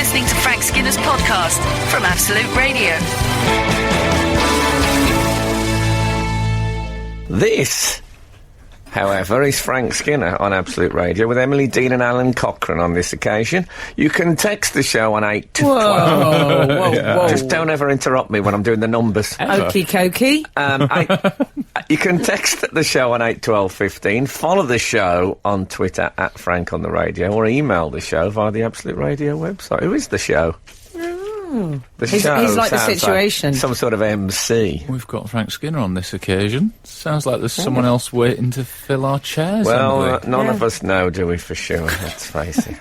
listening to Frank Skinner's podcast from Absolute Radio. This, however, is Frank Skinner on Absolute Radio with Emily Dean and Alan Cochrane on this occasion. You can text the show on 8 to 12. Whoa. Just don't ever interrupt me when I'm doing the numbers. Okie dokie. You can text the show on 8 12 15, follow the show on Twitter at Frank on the Radio, or email the show via the Absolute Radio website. Who is the show? He's like the situation. Like some sort of MC. We've got Frank Skinner on this occasion. Sounds like there's someone else waiting to fill our chairs. Well, none of us know, do we, for sure? Let's face it.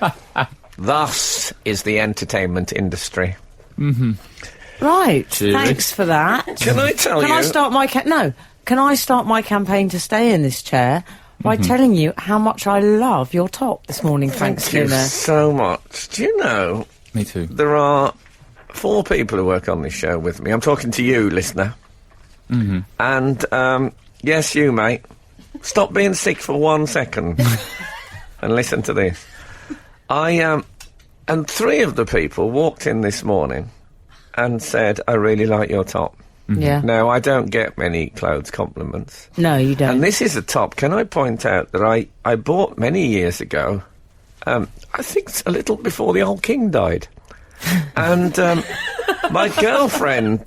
Thus is the entertainment industry. Mm-hmm. Right. Cheery. Thanks for that. Can I tell you? Can I start my Can I start my campaign to stay in this chair by telling you how much I love your top this morning, Frank Skinner? Thank you so much. Do you know? Me too. There are 4 people who work on this show with me. I'm talking to you, listener. Mm-hmm. And, yes, you, mate. Stop being sick for 1 second and listen to this. And 3 of the people walked in this morning and said, I really like your top. Mm-hmm. Yeah. Now, I don't get many clothes compliments. No, you don't. And this is a top. Can I point out that I bought many years ago, I think it's a little before the old king died. And my girlfriend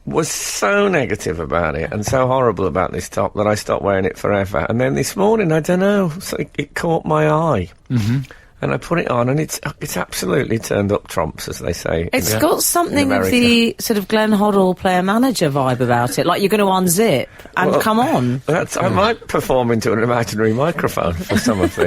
was so negative about it and so horrible about this top that I stopped wearing it forever. And then this morning, I don't know, so it caught my eye. Mm-hmm. And I put it on, and it's absolutely turned up trumps, as they say. It's got something of the sort of Glenn Hoddle player-manager vibe about it, like you're going to unzip and come on. I might perform into an imaginary microphone for some of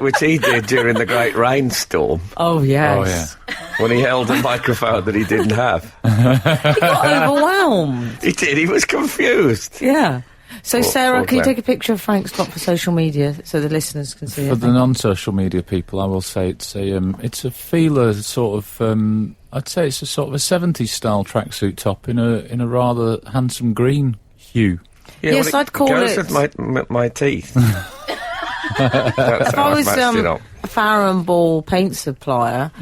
which he did during the Great Rainstorm. Oh, yes. Oh, yeah. When he held a microphone that he didn't have. He got overwhelmed. He did, he was confused. Yeah. So, Sarah, can you Glenn. take a picture of Frank's top for social media so the listeners can see it? For the non-social media people, I will say it's a feeler sort of. I'd say it's a sort of a 70s style tracksuit top in a rather handsome green hue. Yeah, yes, I'd call goes it. with my teeth. If I was a Farrow & Ball paint supplier,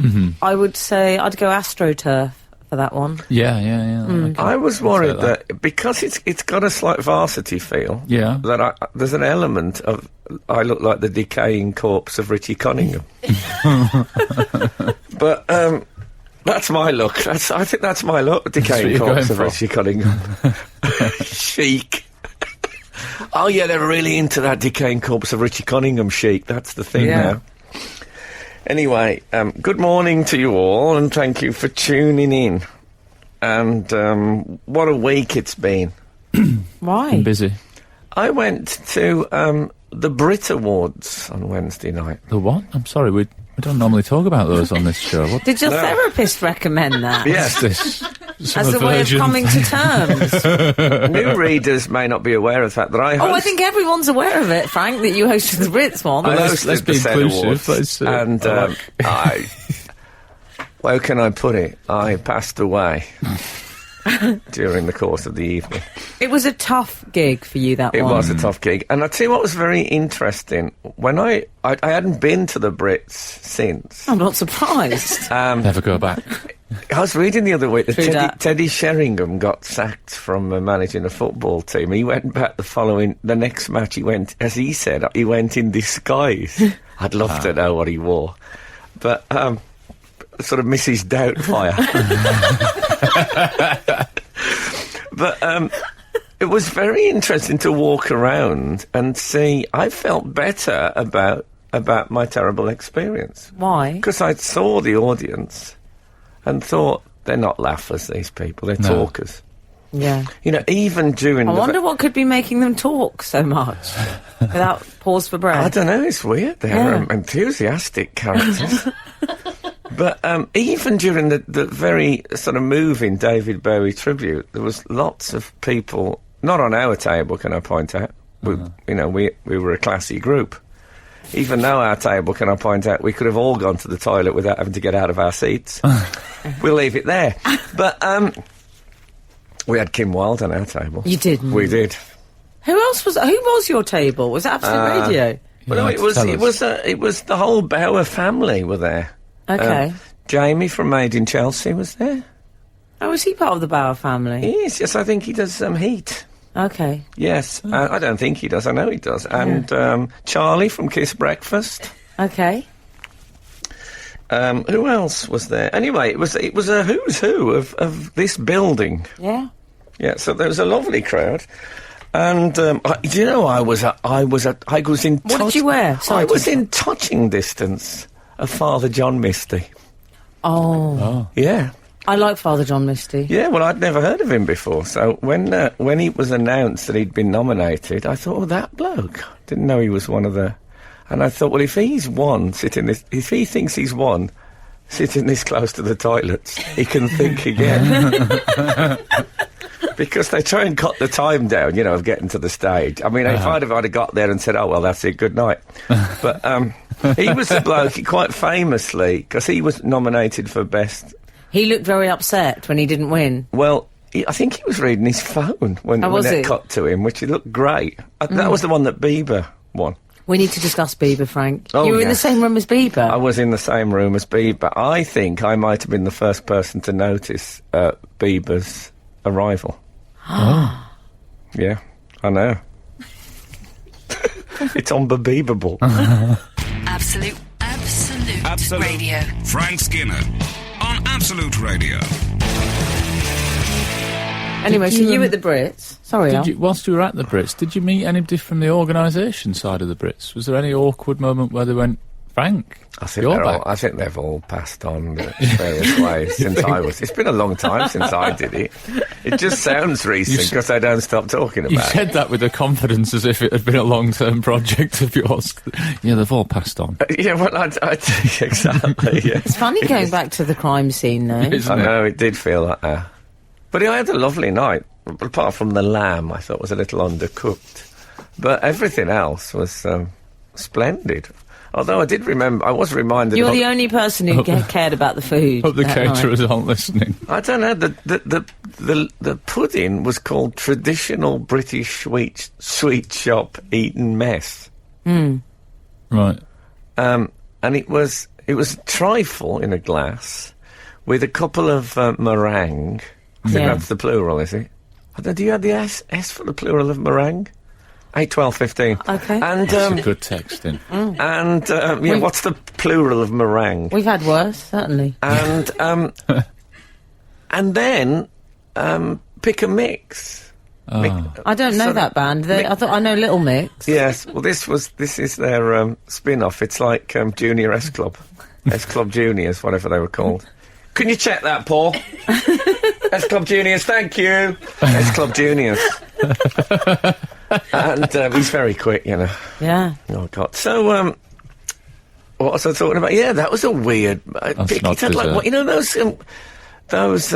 I would say I'd go AstroTurf for that one. Yeah. Okay. I was worried that because it's got a slight varsity feel. Yeah. That there's an element of I look like the decaying corpse of Richie Cunningham. But that's my look. I think that's my look. Decaying corpse of Richie Cunningham. Chic. Oh yeah, they're really into that decaying corpse of Richie Cunningham chic. That's the thing now. Anyway, good morning to you all, and thank you for tuning in. And what a week it's been. Why? I'm busy. I went to the Brit Awards on Wednesday night. The what? I'm sorry, we don't normally talk about those on this show. What Did your therapist recommend that? Yes. is this? As a way of coming to terms. New readers may not be aware of the fact that I hosted... I think everyone's aware of it, Frank, that you hosted the Brits one. I let's hosted be the said inclusive. awards, and where can I put it? I passed away during the course of the evening. It was a tough gig for you, that It one. was a tough gig. And I tell you what was very interesting. When I hadn't been to the Brits since. I'm not surprised. Never go back. I was reading the other week True that that. Teddy Sheringham got sacked from managing a football team. He went back the next match he went, as he said, he went in disguise. I'd love to know what he wore. But, sort of Mrs. Doubtfire. But, it was very interesting to walk around and see. I felt better about my terrible experience. Why? Because I saw the audience and thought, they're not laughers, these people, they're talkers. Yeah. You know, even during I wonder what could be making them talk so much without pause for breath. I don't know, it's weird. They're enthusiastic characters. But even during the very sort of moving David Bowie tribute, there was lots of people, not on our table, can I point out. We were a classy group. Even though our table, can I point out, we could have all gone to the toilet without having to get out of our seats. We'll leave it there. But we had Kim Wilde on our table. You didn't? We did. Who was your table? Was it Absolute Radio? Well, no, it was the whole Bauer family were there. Okay. Jamie from Made in Chelsea was there. Oh, is he part of the Bauer family? He is, yes, I think he does Heat. Okay. Yes, I don't think he does, I know he does. And Charlie from Kiss Breakfast. Okay. Who else was there? Anyway, it was a who's who of this building. Yeah. Yeah, so there was a lovely crowd. And, do you know, I was in What did you wear? Sorry, I was in touching distance of Father John Misty. Oh. Yeah. I like Father John Misty. Yeah, well, I'd never heard of him before. So when it was announced that he'd been nominated, I thought, that bloke. Didn't know he was one of the... And I thought, well, if he thinks he's won, sitting this close to the toilets, he can think again. Because they try and cut the time down, of getting to the stage. I mean, if I'd have got there and said, oh, well, that's it, good night. But he was the bloke, quite famously, because he was nominated for Best... He looked very upset when he didn't win. Well, I think he was reading his phone when it cut to him, which he looked great. That was the one that Bieber won. We need to discuss Bieber, Frank. Oh, you were in the same room as Bieber? I was in the same room as Bieber. I think I might have been the first person to notice Bieber's arrival. Yeah, I know. It's unbelievable. Absolute Radio. Frank Skinner on Absolute Radio. Anyway, so you at the Brits. Sorry, Al. Whilst you were at the Brits, did you meet anybody from the organisation side of the Brits? Was there any awkward moment where they went, Frank, I think they've all passed on in various ways since I was. It's been a long time since I did it. It just sounds recent because I don't stop talking about it. You said that with a confidence as if it had been a long-term project of yours. Yeah, they've all passed on. Yeah, well, exactly, yeah. It's funny going back to the crime scene, though. I know, it did feel like that. But I had a lovely night. Apart from the lamb, I thought was a little undercooked. But everything else was splendid. Although I was reminded... You're the only person who cared about the food. Hope the caterers aren't listening. I don't know, the pudding was called Traditional British Sweet Shop Eton Mess. Right. And it was trifle in a glass with a couple of meringue. I think that's the plural, is it? Do you have the S for the plural of meringue? 8, 12, 15. Okay. And, that's a good texting. And, what's the plural of meringue? We've had worse, certainly. And, and then, Pick a Mix. I don't know that band. I thought I know Little Mix. Yes, well, this is their, spin-off. It's like, Junior S Club. S Club Juniors, whatever they were called. Can you check that, Paul? S Club Juniors, thank you. S Club Juniors. And he's very quick, Yeah. Oh, God. So, what was I talking about? Yeah, that was a weird... That's not dessert. Those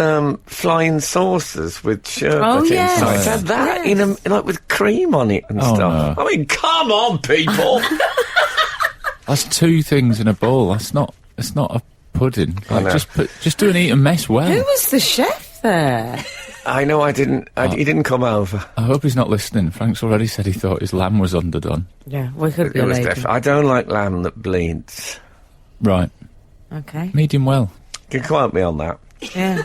flying saucers with sherbet yes. inside. It had that with cream on it and stuff. No. I mean, come on, people! That's two things in a bowl. It's not a pudding. Just do an eat and mess well. Who was the chef there? I know he didn't come over. I hope he's not listening. Frank's already said he thought his lamb was underdone. Yeah, we could be late. I don't like lamb that bleeds. Right. Okay. Medium well. You can quote me on that. Yeah.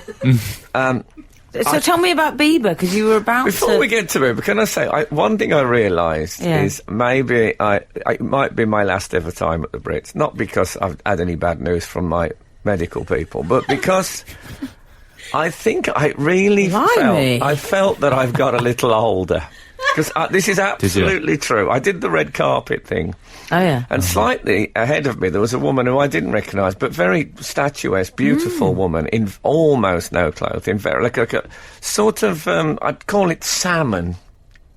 So tell me about Bieber, because you were about Before we get to Bieber, can I say, one thing I realised is maybe it might be my last ever time at the Brits, not because I've had any bad news from my medical people, but because I think I really felt that I've got a little older. Because this is absolutely true. I did the red carpet thing. Oh, yeah. And slightly ahead of me, there was a woman who I didn't recognise, but very statuesque, beautiful woman in almost no clothing, very like a sort of, I'd call it salmon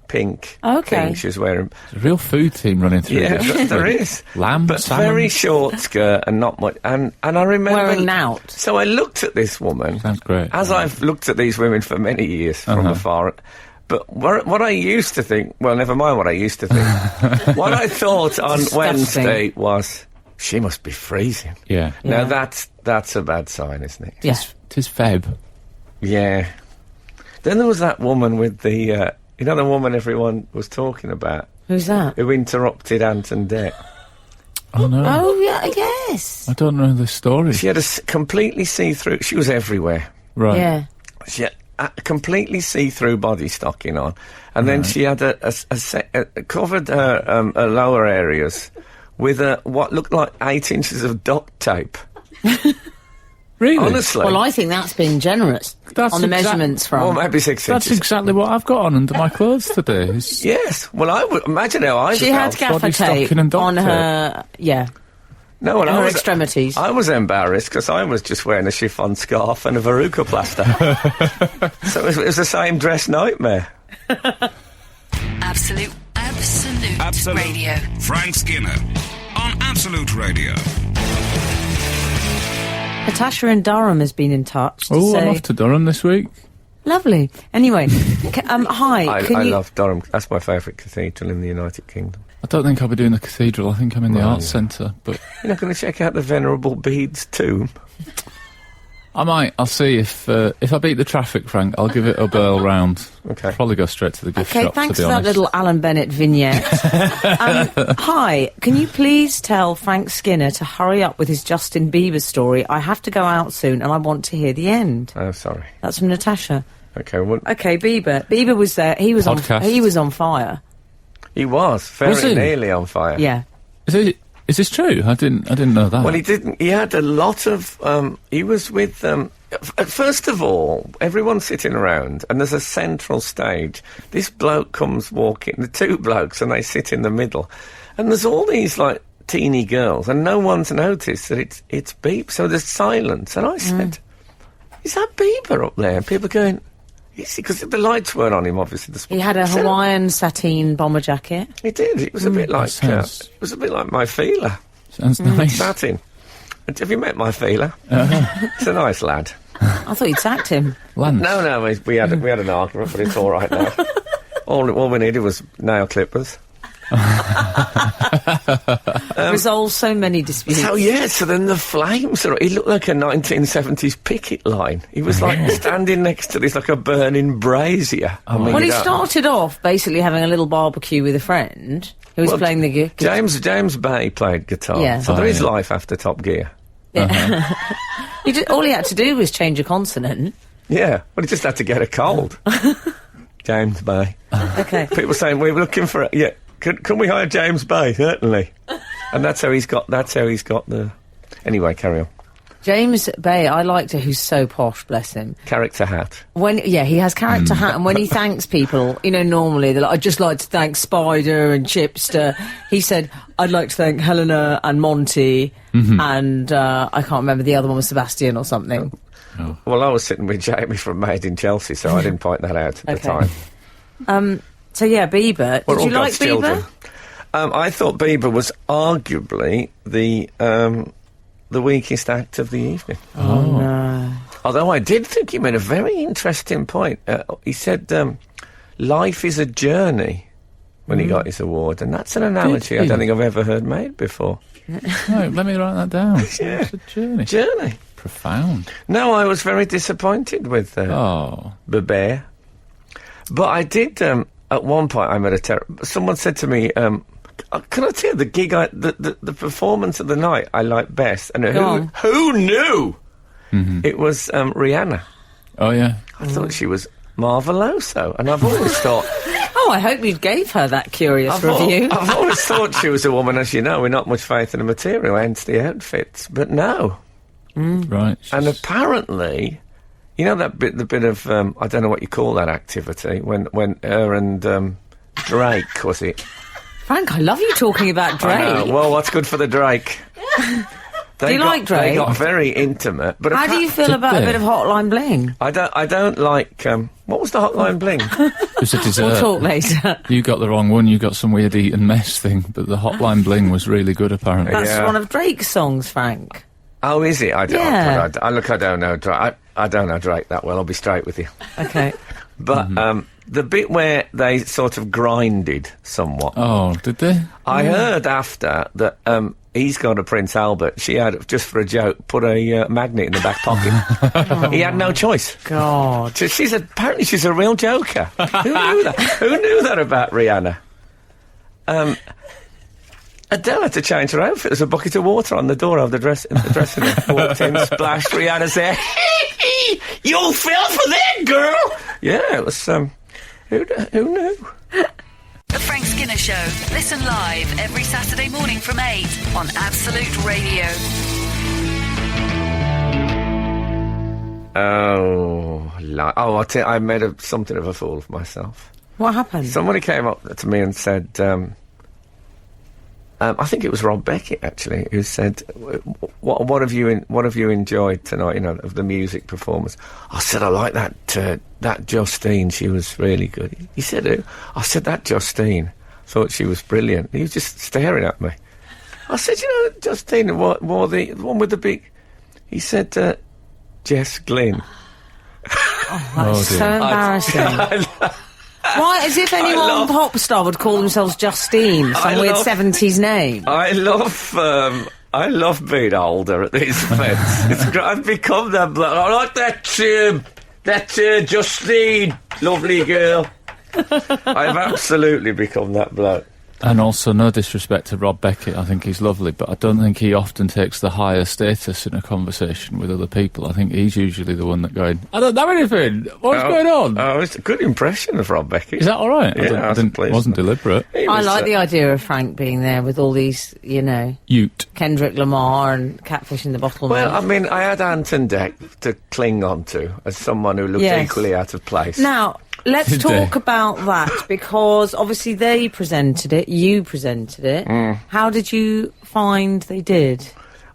pink thing she was wearing. There's a real food theme running through this. Yeah, there is. Lamb, but salmon. Very short skirt and not much. And I remember... Wearing knout. So I looked at this woman. Sounds great. As I've looked at these women for many years from afar. But what I used to think, well, never mind what I used to think. What I thought on Wednesday was, she must be freezing. Yeah. Now that's a bad sign, isn't it? Yes. Tis Feb. Yeah. Then there was that woman with the, the woman everyone was talking about. Who's that? Who interrupted Ant and Dec. Oh, no. Oh, yeah, this? I don't know the story. She had a completely see-through... She was everywhere. Right. Yeah. She had a completely see-through body stocking on. And then she had covered her lower areas with what looked like 8 inches of duct tape. Really? Honestly. Well, I think that's been generous on the measurements front. Well, maybe 6 inches. That's exactly what I've got on under my clothes today. Yes. Well, I would imagine how I She had gaffer body tape stocking and duct on tape. her... Yeah. No, and her extremities. I was embarrassed because I was just wearing a chiffon scarf and a verruca plaster. So it was the same dress nightmare. Absolute Radio. Frank Skinner on Absolute Radio. Natasha in Durham has been in touch to Oh, say... I'm off to Durham this week. Lovely. Anyway, hi. I love Durham. That's my favourite cathedral in the United Kingdom. I don't think I'll be doing the cathedral. I think I'm in the arts centre. But you're not going to check out the Venerable Bede's tomb? I might. I'll see if I beat the traffic, Frank. I'll give it a whirl round. Okay. Probably go straight to the gift shop. Thanks to be for honest. that little Alan Bennett vignette. Hi, can you please tell Frank Skinner to hurry up with his Justin Bieber story? I have to go out soon and I want to hear the end. Oh, sorry. That's from Natasha. Okay. Well, okay, Bieber. Bieber was there. He was on fire. He was very nearly on fire. Yeah. Is this true? I didn't know that. Well, he didn't. He had a lot of. He was with. First of all, everyone's sitting around, and there's a central stage. This bloke comes walking. The two blokes, and they sit in the middle, and there's all these like teeny girls, and no one's noticed that it's Bieber. So there's silence, and I said, "Is that Bieber up there?" And people going, because the lights weren't on him, obviously. He had a Hawaiian sateen bomber jacket. He did. It was a bit like it was a bit like my feeler. Sounds nice. Satin. Have you met my feeler? It's a nice lad. I thought you'd sacked him. Lance. No, we had an argument, but it's all right now. All we needed was nail clippers. Resolved so many disputes. So then the flames he looked like a 1970s picket line. He was like standing next to this like a burning brazier. Well, he started off basically having a little barbecue with a friend who was playing the guitar. James Bay played guitar. Yeah. So there is life after Top Gear. Yeah. All he had to do was change a consonant. Yeah, well, he just had to get a cold. James Bay. Okay. People saying we were looking for Can we hire James Bay? Certainly. And that's how he's got the... Anyway, carry on. James Bay, I liked it, who's so posh, bless him. Character hat. He has character hat, and when he thanks people, normally they're like, I'd just like to thank Spider and Chipster. He said, I'd like to thank Helena and Monty, and I can't remember, the other one was Sebastian or something. Oh. Well, I was sitting with Jamie from Made in Chelsea, so I didn't point that out at the time. So Bieber. Did you like Bieber? I thought Bieber was arguably the weakest act of the evening. Oh no! Although I did think he made a very interesting point. He said, "Life is a journey." When he got his award, and that's an analogy I don't think I've ever heard made before. No, let me write that down. Yeah. It's a journey. Journey. Profound. No, I was very disappointed with Bieber. But I did. At one point, I made someone said to me, "Can I tell you the gig? The performance of the night I liked best?" And who knew? It was Rihanna. Oh yeah. I thought she was marveloso, and I've always thought. Oh, I hope you gave her that curious review. I've always thought she was a woman, as you know, with not much faith in the material, hence the outfits. But no. Right. And apparently, the bit of I don't know what you call that activity when her and Drake, was it? Frank, I love you talking about Drake. Well, what's good for the Drake? Do you like Drake? They got very intimate. But how do you feel about a bit of Hotline Bling? I don't like. What was the Hotline Bling? It was a dessert. We'll talk later. You got the wrong one. You got some weird eat and mess thing. But the Hotline Bling was really good, apparently. That's one of Drake's songs, Frank. Oh, is it? I don't. Yeah. I don't know Drake. I don't know Drake that well. I'll be straight with you. Okay. But the bit where they sort of grinded somewhat. Oh, did they? I heard after that he's got a Prince Albert. She had, just for a joke, put a magnet in the back pocket. He had no choice. God. Apparently she's a real joker. Who knew that? Who knew that about Rihanna? Adele had to change her outfit. There's a bucket of water on the door of the dressing room. Walked in, splashed. Rihanna said, "You fell for that, girl." Yeah, it was. Who knew? The Frank Skinner Show. Listen live every Saturday morning from 8 on Absolute Radio. I'll tell you, I made something of a fool of myself. What happened? Somebody came up to me and said, I think it was Rob Beckett actually, who said, "What have you enjoyed tonight? You know, of the music performance?" I said, "I like that Justine. She was really good." He said, "Who?" I said, "That Justine. Thought she was brilliant." He was just staring at me. I said, "You know, Justine wore the one with the big." He said, "Jess Glynn." That's so embarrassing. Why, as if anyone pop star would call themselves Justine, some weird 70s name. I love being older at these events. It's great. I've become that bloke. I like that Justine, lovely girl. I've absolutely become that bloke. And also, no disrespect to Rob Beckett, I think he's lovely, but I don't think he often takes the higher status in a conversation with other people. I think he's usually the one that going, "I don't know anything, what's going on?" Oh, it's a good impression of Rob Beckett. Is that all right? Yeah, it wasn't deliberate. I like the idea of Frank being there with all these, Ute. Kendrick Lamar and Catfish in the Bottle. Well, I mean, I had Anton Deck to cling on to as someone who looked equally out of place. Now, let's talk about that, because obviously they presented it, you presented it. How did you find they did?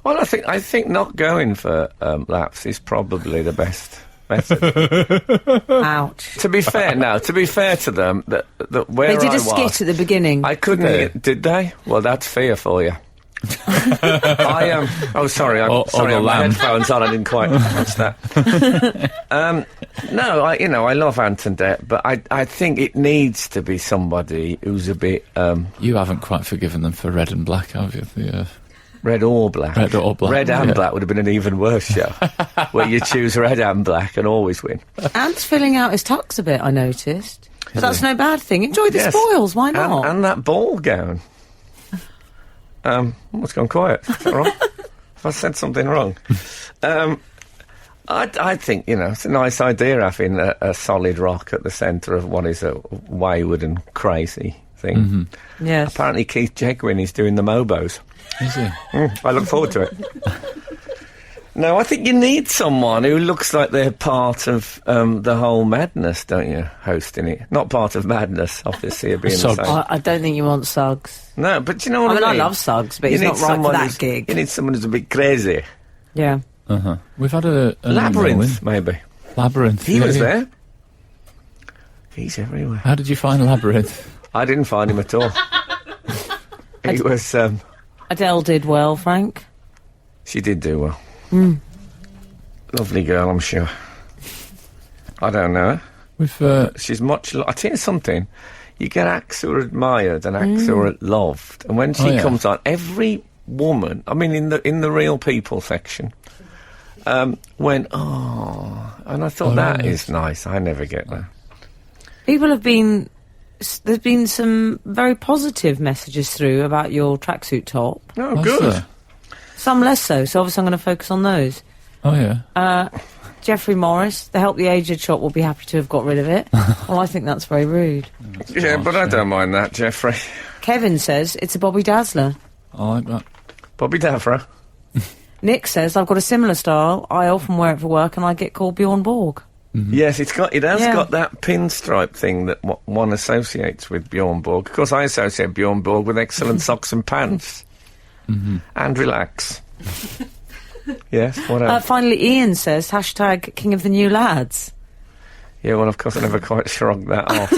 Well, I think not going for laps is probably the best method. Ouch. To be fair to them, that where They did I a skit at the beginning. I couldn't. Did they? Well, that's fear for you. Oh, sorry. I had my headphones on. I didn't quite catch that. No, I love Anton Depp, but I think it needs to be somebody who's a bit. You haven't quite forgiven them for Red and Black, have you? Red or black. Red or black. Red and black would have been an even worse show, where you choose red and black and always win. Ant's filling out his tux a bit, I noticed. But that's no bad thing. Enjoy the spoils, why not? And that ball gown. What's gone quiet? Is that wrong? Have I said something wrong? I think, it's a nice idea having a solid rock at the centre of what is a wayward and crazy thing. Mm-hmm. Yes. Apparently Keith Jegwin is doing the Mobos. Is he? I look forward to it. No, I think you need someone who looks like they're part of the whole madness, don't you, hosting it? Not part of madness, obviously, of being the same. I don't think you want Suggs. No, but you know what I mean? I love Suggs, but he's not right for that gig. You need someone who's a bit crazy. Yeah. Uh-huh. We've had a Labyrinth, maybe. Labyrinth. He was there. He's everywhere. How did you find Labyrinth? I didn't find him at all. He was... Adele did well, Frank. She did do well. Lovely girl, I'm sure. I don't know her. She's much... I tell you something. You get acts who are admired and acts who are loved. And when she comes on, every woman... I mean, in the real people section... went, oh... And I thought, that is nice. I never get that. People have been... There's been some very positive messages through about your tracksuit top. Oh, good. Some less so obviously I'm going to focus on those. Oh, yeah. Jeffrey Morris, the Help the Aged shop will be happy to have got rid of it. Well, I think that's very rude. Yeah, but I don't mind that, Jeffrey. Kevin says it's a Bobby Dazzler. I like that. Bobby Davra. Nick says, I've got a similar style. I often wear it for work and I get called Bjorn Borg. Mm-hmm. Yes, it has got that pinstripe thing that one associates with Bjorn Borg. Of course, I associate Bjorn Borg with excellent socks and pants. Mm-hmm. And relax. Yes, what else? Finally, Ian says, hashtag King of the New Lads. Yeah, well, of course, I never quite shrugged that off.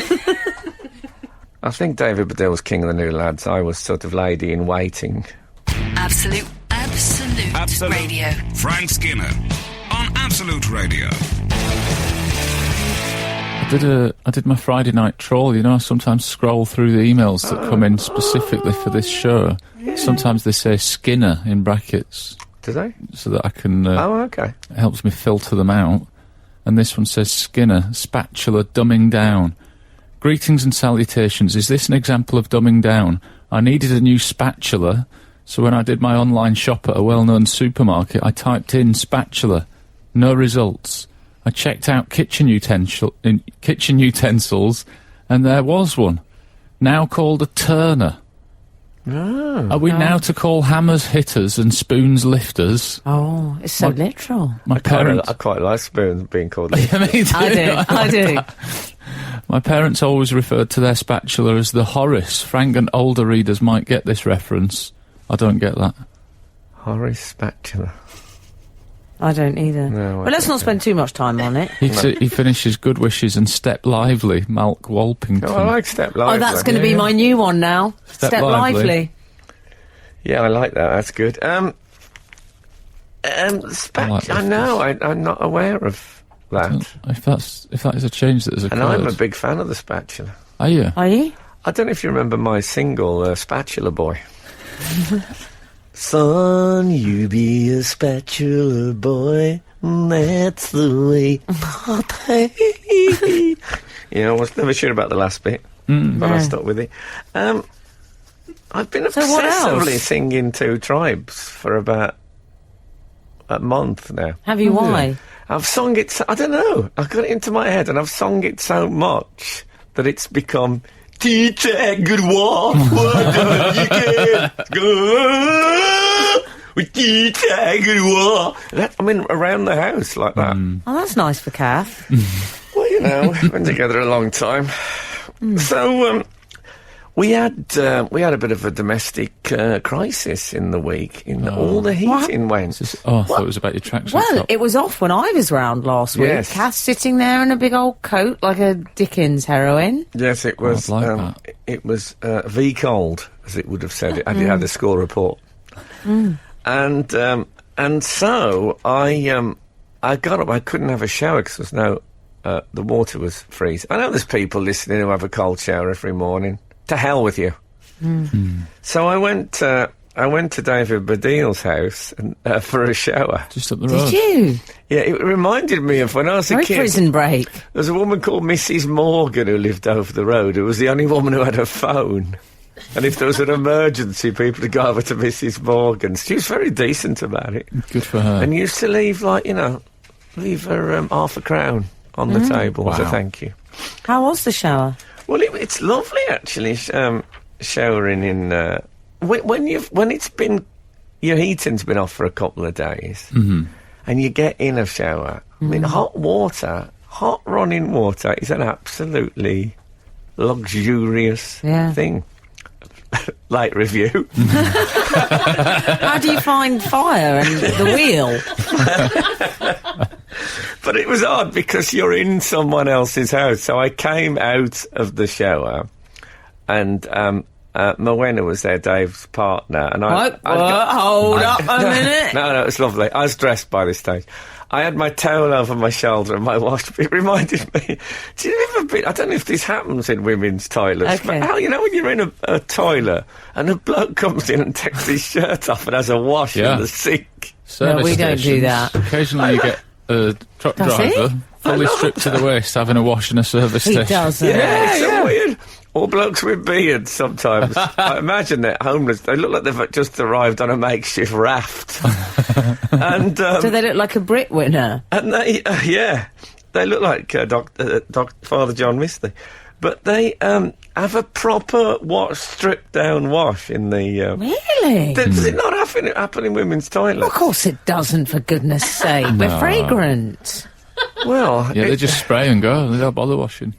I think David Baddiel was King of the New Lads. I was sort of lady in waiting. Absolute Radio. Frank Skinner on Absolute Radio. I did my Friday night troll. I sometimes scroll through the emails that come in specifically for this show. Yeah. Sometimes they say Skinner in brackets. Do they? So that I can... okay. It helps me filter them out. And this one says Skinner, spatula dumbing down. Greetings and salutations. Is this an example of dumbing down? I needed a new spatula, so when I did my online shop at a well-known supermarket, I typed in spatula. No results. I checked out kitchen utensils, and there was one. Now called a turner. Oh. Are we now to call hammers hitters and spoons lifters? Oh, it's so literal. My parents... I quite like spoons being called Yeah, me too. I do. My parents always referred to their spatula as the Horace. Frank and older readers might get this reference. I don't get that. Horace spatula. I don't either. No, but let's not spend too much time on it. He finishes Good Wishes and Step Lively, Malk Walpington. Oh, I like Step Lively. Oh, that's going to be my new one now. Step Lively. Yeah, I like that. That's good. I know. I'm not aware of that. If that is a change that has occurred. And I'm a big fan of the spatula. Are you? Are you? I don't know if you remember my single, Spatula Boy. Son, you be a spatula boy, that's the way. I was never sure about the last bit, but I stuck with it. I've been obsessively singing Two Tribes for about a month now. Have you? Why? I've sung it, I don't know, I got it into my head and I've sung it so much that it's become... Teacher, good walk, what do you get? Go with teacher, good walk. Around the house like that. Oh, that's nice for Kath. Well, we've been together a long time. So, we had a bit of a domestic crisis in the week. All the heating went. I thought it was about your tracksuit. Well, it was off when I was round last week. Yes. Kath sitting there in a big old coat like a Dickens heroine. Yes, it was. That. It was V cold, as it would have said. It had a score report, and so I got up. I couldn't have a shower because there was no. The water was freezing. I know there's people listening who have a cold shower every morning. To hell with you. So I went to David Baddiel's house for a shower. Just up the road. Did you? Yeah, it reminded me of when I was a kid. Prison Break. There was a woman called Mrs. Morgan who lived over the road, who was the only woman who had a phone. And if there was an emergency, people would go over to Mrs. Morgan's. She was very decent about it. Good for her. And used to leave, leave her half a crown on the table as a thank you. How was the shower? Well, it's lovely actually. Showering in when it's been your heating's been off for a couple of days, and you get in a shower. I mean, hot running water is an absolutely luxurious thing. Light review. How do you find fire and the wheel? But it was odd because you're in someone else's house. So I came out of the shower and Morwenna was there, Dave's partner. And hold up a minute. No, it was lovely. I was dressed by this stage. I had my towel over my shoulder and my wash. It reminded me. Do you ever been? I don't know if this happens in women's toilets. Okay. But when you're in a toilet and a bloke comes in and takes his shirt off and has a wash in the sink. No, we don't do that. Occasionally you get a truck driver fully stripped to the waist having a wash in a service station. He does. Yeah, it's so weird. Or blokes with beards sometimes. I imagine they're homeless. They look like they've just arrived on a makeshift raft. And so they look like a Brit winner. And they, they look like Father John Misty. But they have a proper stripped down wash in the... Really? Does it not happen in women's toilets? Of course it doesn't, for goodness sake. We're fragrant. Well... Yeah, they just spray and go. They don't bother washing.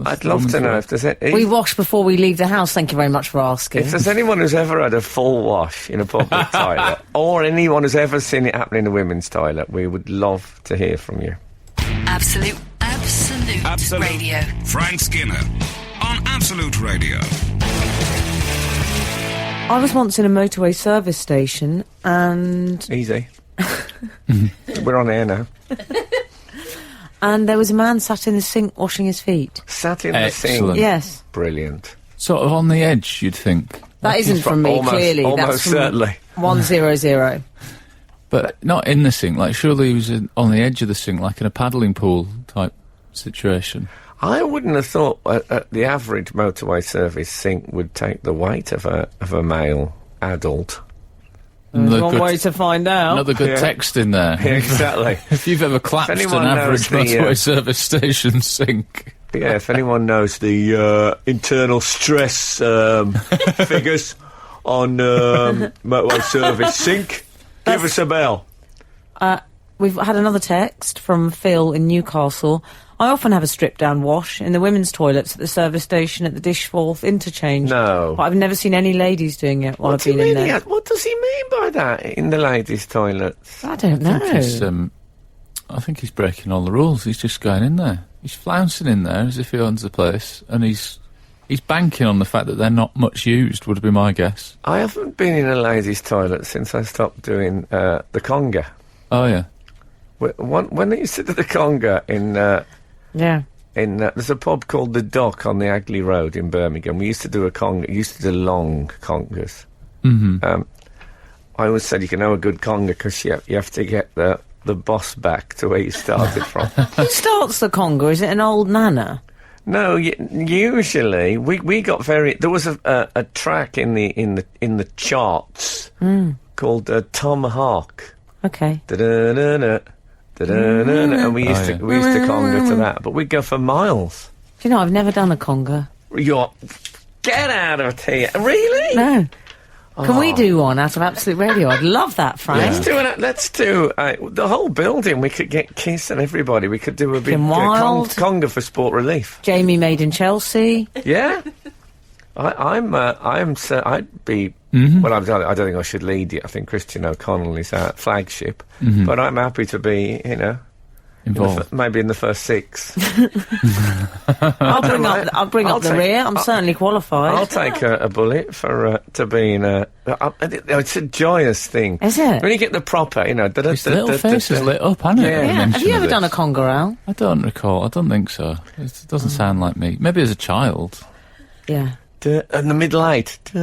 I'd love to know if there's... We wash before we leave the house, thank you very much for asking. If there's anyone who's ever had a full wash in a public toilet, or anyone who's ever seen it happen in a women's toilet, we would love to hear from you. Absolute Radio. Frank Skinner on Absolute Radio. I was once in a motorway service station and... Easy. We're on air now. And there was a man sat in the sink washing his feet. Sat in the sink? Excellent. Yes. Brilliant. Sort of on the edge, you'd think. That isn't from me, clearly. Almost That's from certainly. 100. But not in the sink. Like, surely he was on the edge of the sink, like in a paddling pool type situation. I wouldn't have thought the average motorway service sink would take the weight of a male adult. There's one way to find out. Another good text in there. Yeah, exactly. If you've ever collapsed an average motorway service station sink. Yeah, if anyone knows the internal stress figures on motorway service sink, give us a bell. We've had another text from Phil in Newcastle. I often have a strip-down wash in the women's toilets at the service station at the Dishforth interchange. No. But I've never seen any ladies doing it while I've been in there. What does he mean by that, in the ladies' toilets? I don't know. I think he's breaking all the rules. He's just going in there. He's flouncing in there as if he owns the place, and he's banking on the fact that they're not much used, would be my guess. I haven't been in a ladies' toilet since I stopped doing the Conga. Oh, yeah. When I used to do the Conga Yeah. there's a pub called The Dock on the Agley Road in Birmingham. We used to do a conga. Used to do long congas. Mm-hmm. I always said you can know a good conga because you have to get the boss back to where you started from. Who starts the conga? Is it an old nana? No, usually we got very. There was a track in the charts called Tomahawk. Okay. Da-da-da-da. And we used to conga to that, but we'd go for miles. Do you know, I've never done a conga. Get out of here! Really? No. Can we do one out of Absolute Radio? I'd love that, Frank. Let's do the whole building. We could get Kiss and everody. We could do a big conga for Sport Relief. Jamie Made in Chelsea. Yeah. I'd be. Mm-hmm. Well, I don't think I should lead it. I think Christian O'Connell is our flagship, but I'm happy to be, involved. maybe in the first six. I'll bring up the rear. I'm certainly qualified. I'll take a bullet for to be in a. It's a joyous thing. Is it? When you get the proper, His little face is lit up, hasn't it? Yeah. Have you ever done a conga, Al? I don't recall. I don't think so. It doesn't sound like me. Maybe as a child. Yeah. And the middle eight. I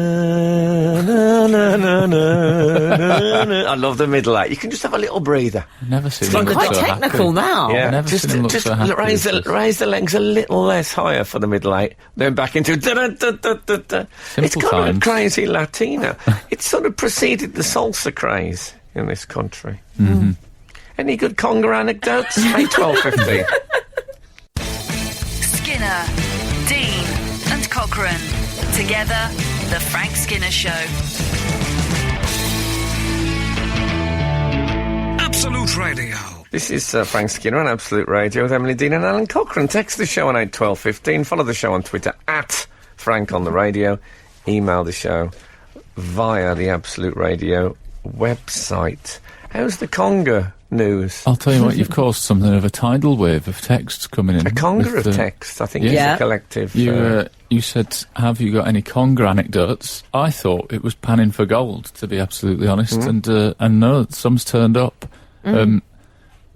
love the middle eight. You can just have a little breather. Never seen It's him look quite so technical happy. now. Yeah, Never just seen him look so happy. raise the legs a little less higher for the middle eight, then back into It's kind times. of crazy Latino. It sort of preceded the salsa craze in this country. Mm-hmm. Any good conga anecdotes? 8-12-15. Skinner, Dean and Cochrane. Together, The Frank Skinner Show. Absolute Radio. This is Frank Skinner on Absolute Radio with Emily Dean and Alan Cochrane. Text the show on 8-12-15. Follow the show on Twitter at Frank on the Radio. Email the show via the Absolute Radio website. How's the conga news? I'll tell you what, you've caused something of a tidal wave of texts coming in. A conga of text, I think it's a collective. You said, have you got any conga anecdotes? I thought it was panning for gold, to be absolutely honest, and no, some's turned up.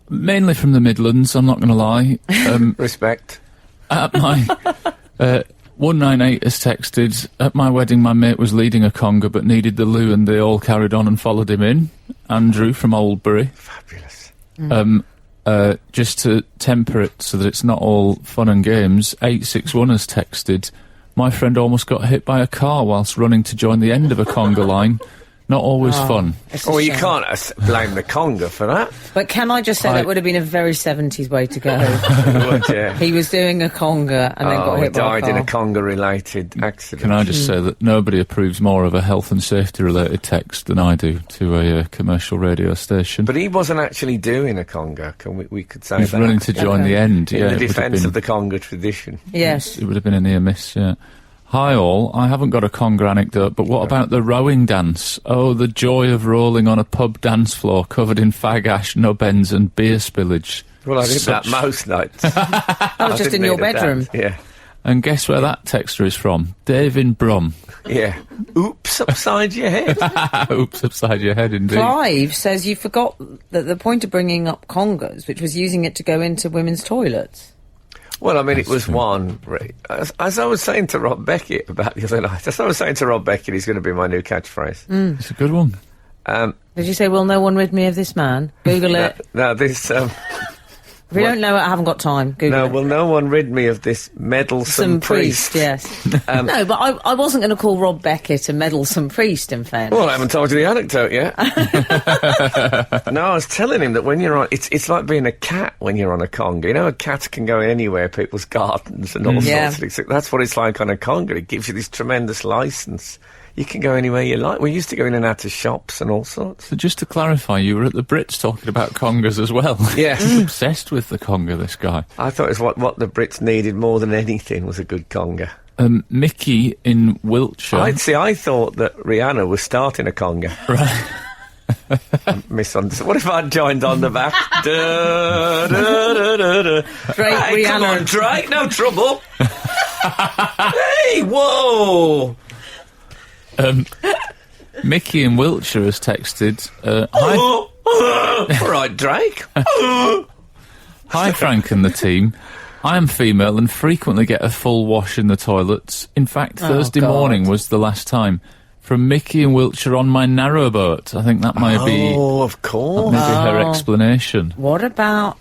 Mainly from the Midlands, I'm not going to lie. Respect. At my 198 has texted, at my wedding my mate was leading a conga but needed the loo and they all carried on and followed him in. Andrew from Oldbury. Fabulous. Just to temper it so that it's not all fun and games, 861 has texted, my friend almost got hit by a car whilst running to join the end of a conga line. Not always fun. Well, you can't blame the conga for that. But can I just say that would have been a very 70s way to go. Yeah. He was doing a conga and then got hit by a died car. in a conga-related accident. Can I just say that nobody approves more of a health and safety related text than I do to a commercial radio station. But he wasn't actually doing a conga, we could say He's that. running to join the end. In Yeah, the it would have defence been- of the conga tradition. Yes. It would have been a near miss, yeah. Hi all, I haven't got a conga anecdote, but what about the rowing dance? Oh, the joy of rolling on a pub dance floor covered in fag ash, nub ends and beer spillage. Well, I did that most nights. That was just in your bedroom. Yeah. And guess where that texter is from? Dave in Brum. Yeah. Oops, upside your head. Oops, upside your head indeed. Clive says you forgot that the point of bringing up congas, which was using it to go into women's toilets. Well, I mean, it was one. As I was saying to Rob Beckett about the other night, he's going to be my new catchphrase. It's a good one. Did you say, will no one rid me of this man? Google it. No, this... If you don't know it, I haven't got time. Google No, it. will no one rid me of this meddlesome priest? Yes. No, but I wasn't going to call Rob Beckett a meddlesome priest, in fairness. Well, I haven't told you the anecdote yet. No, I was telling him that when you're on... It's like being a cat when you're on a conga. You know, a cat can go anywhere, people's gardens and all sorts of things. That's what it's like on a conga. It gives you this tremendous licence. You can go anywhere you like. We used to go in and out of shops and all sorts. So just to clarify, you were at the Brits talking about congas as well. Yes. He's obsessed with the conga, this guy. I thought it was what the Brits needed more than anything was a good conga. Mickey in Wiltshire. I thought that Rihanna was starting a conga. Right. Misunderstood. What if I'd joined on the back? Da, da, da, da, da. Drake, Hey, Rihanna. come on, Drake, no trouble. Hey, whoa. Mickey in Wiltshire has texted, hi, All right, Drake. hi Frank and the team. I am female and frequently get a full wash in the toilets. In fact, Thursday God. morning was the last time. From Mickey in Wiltshire on my narrowboat. I think that might be... Oh, of course. Maybe her explanation. What about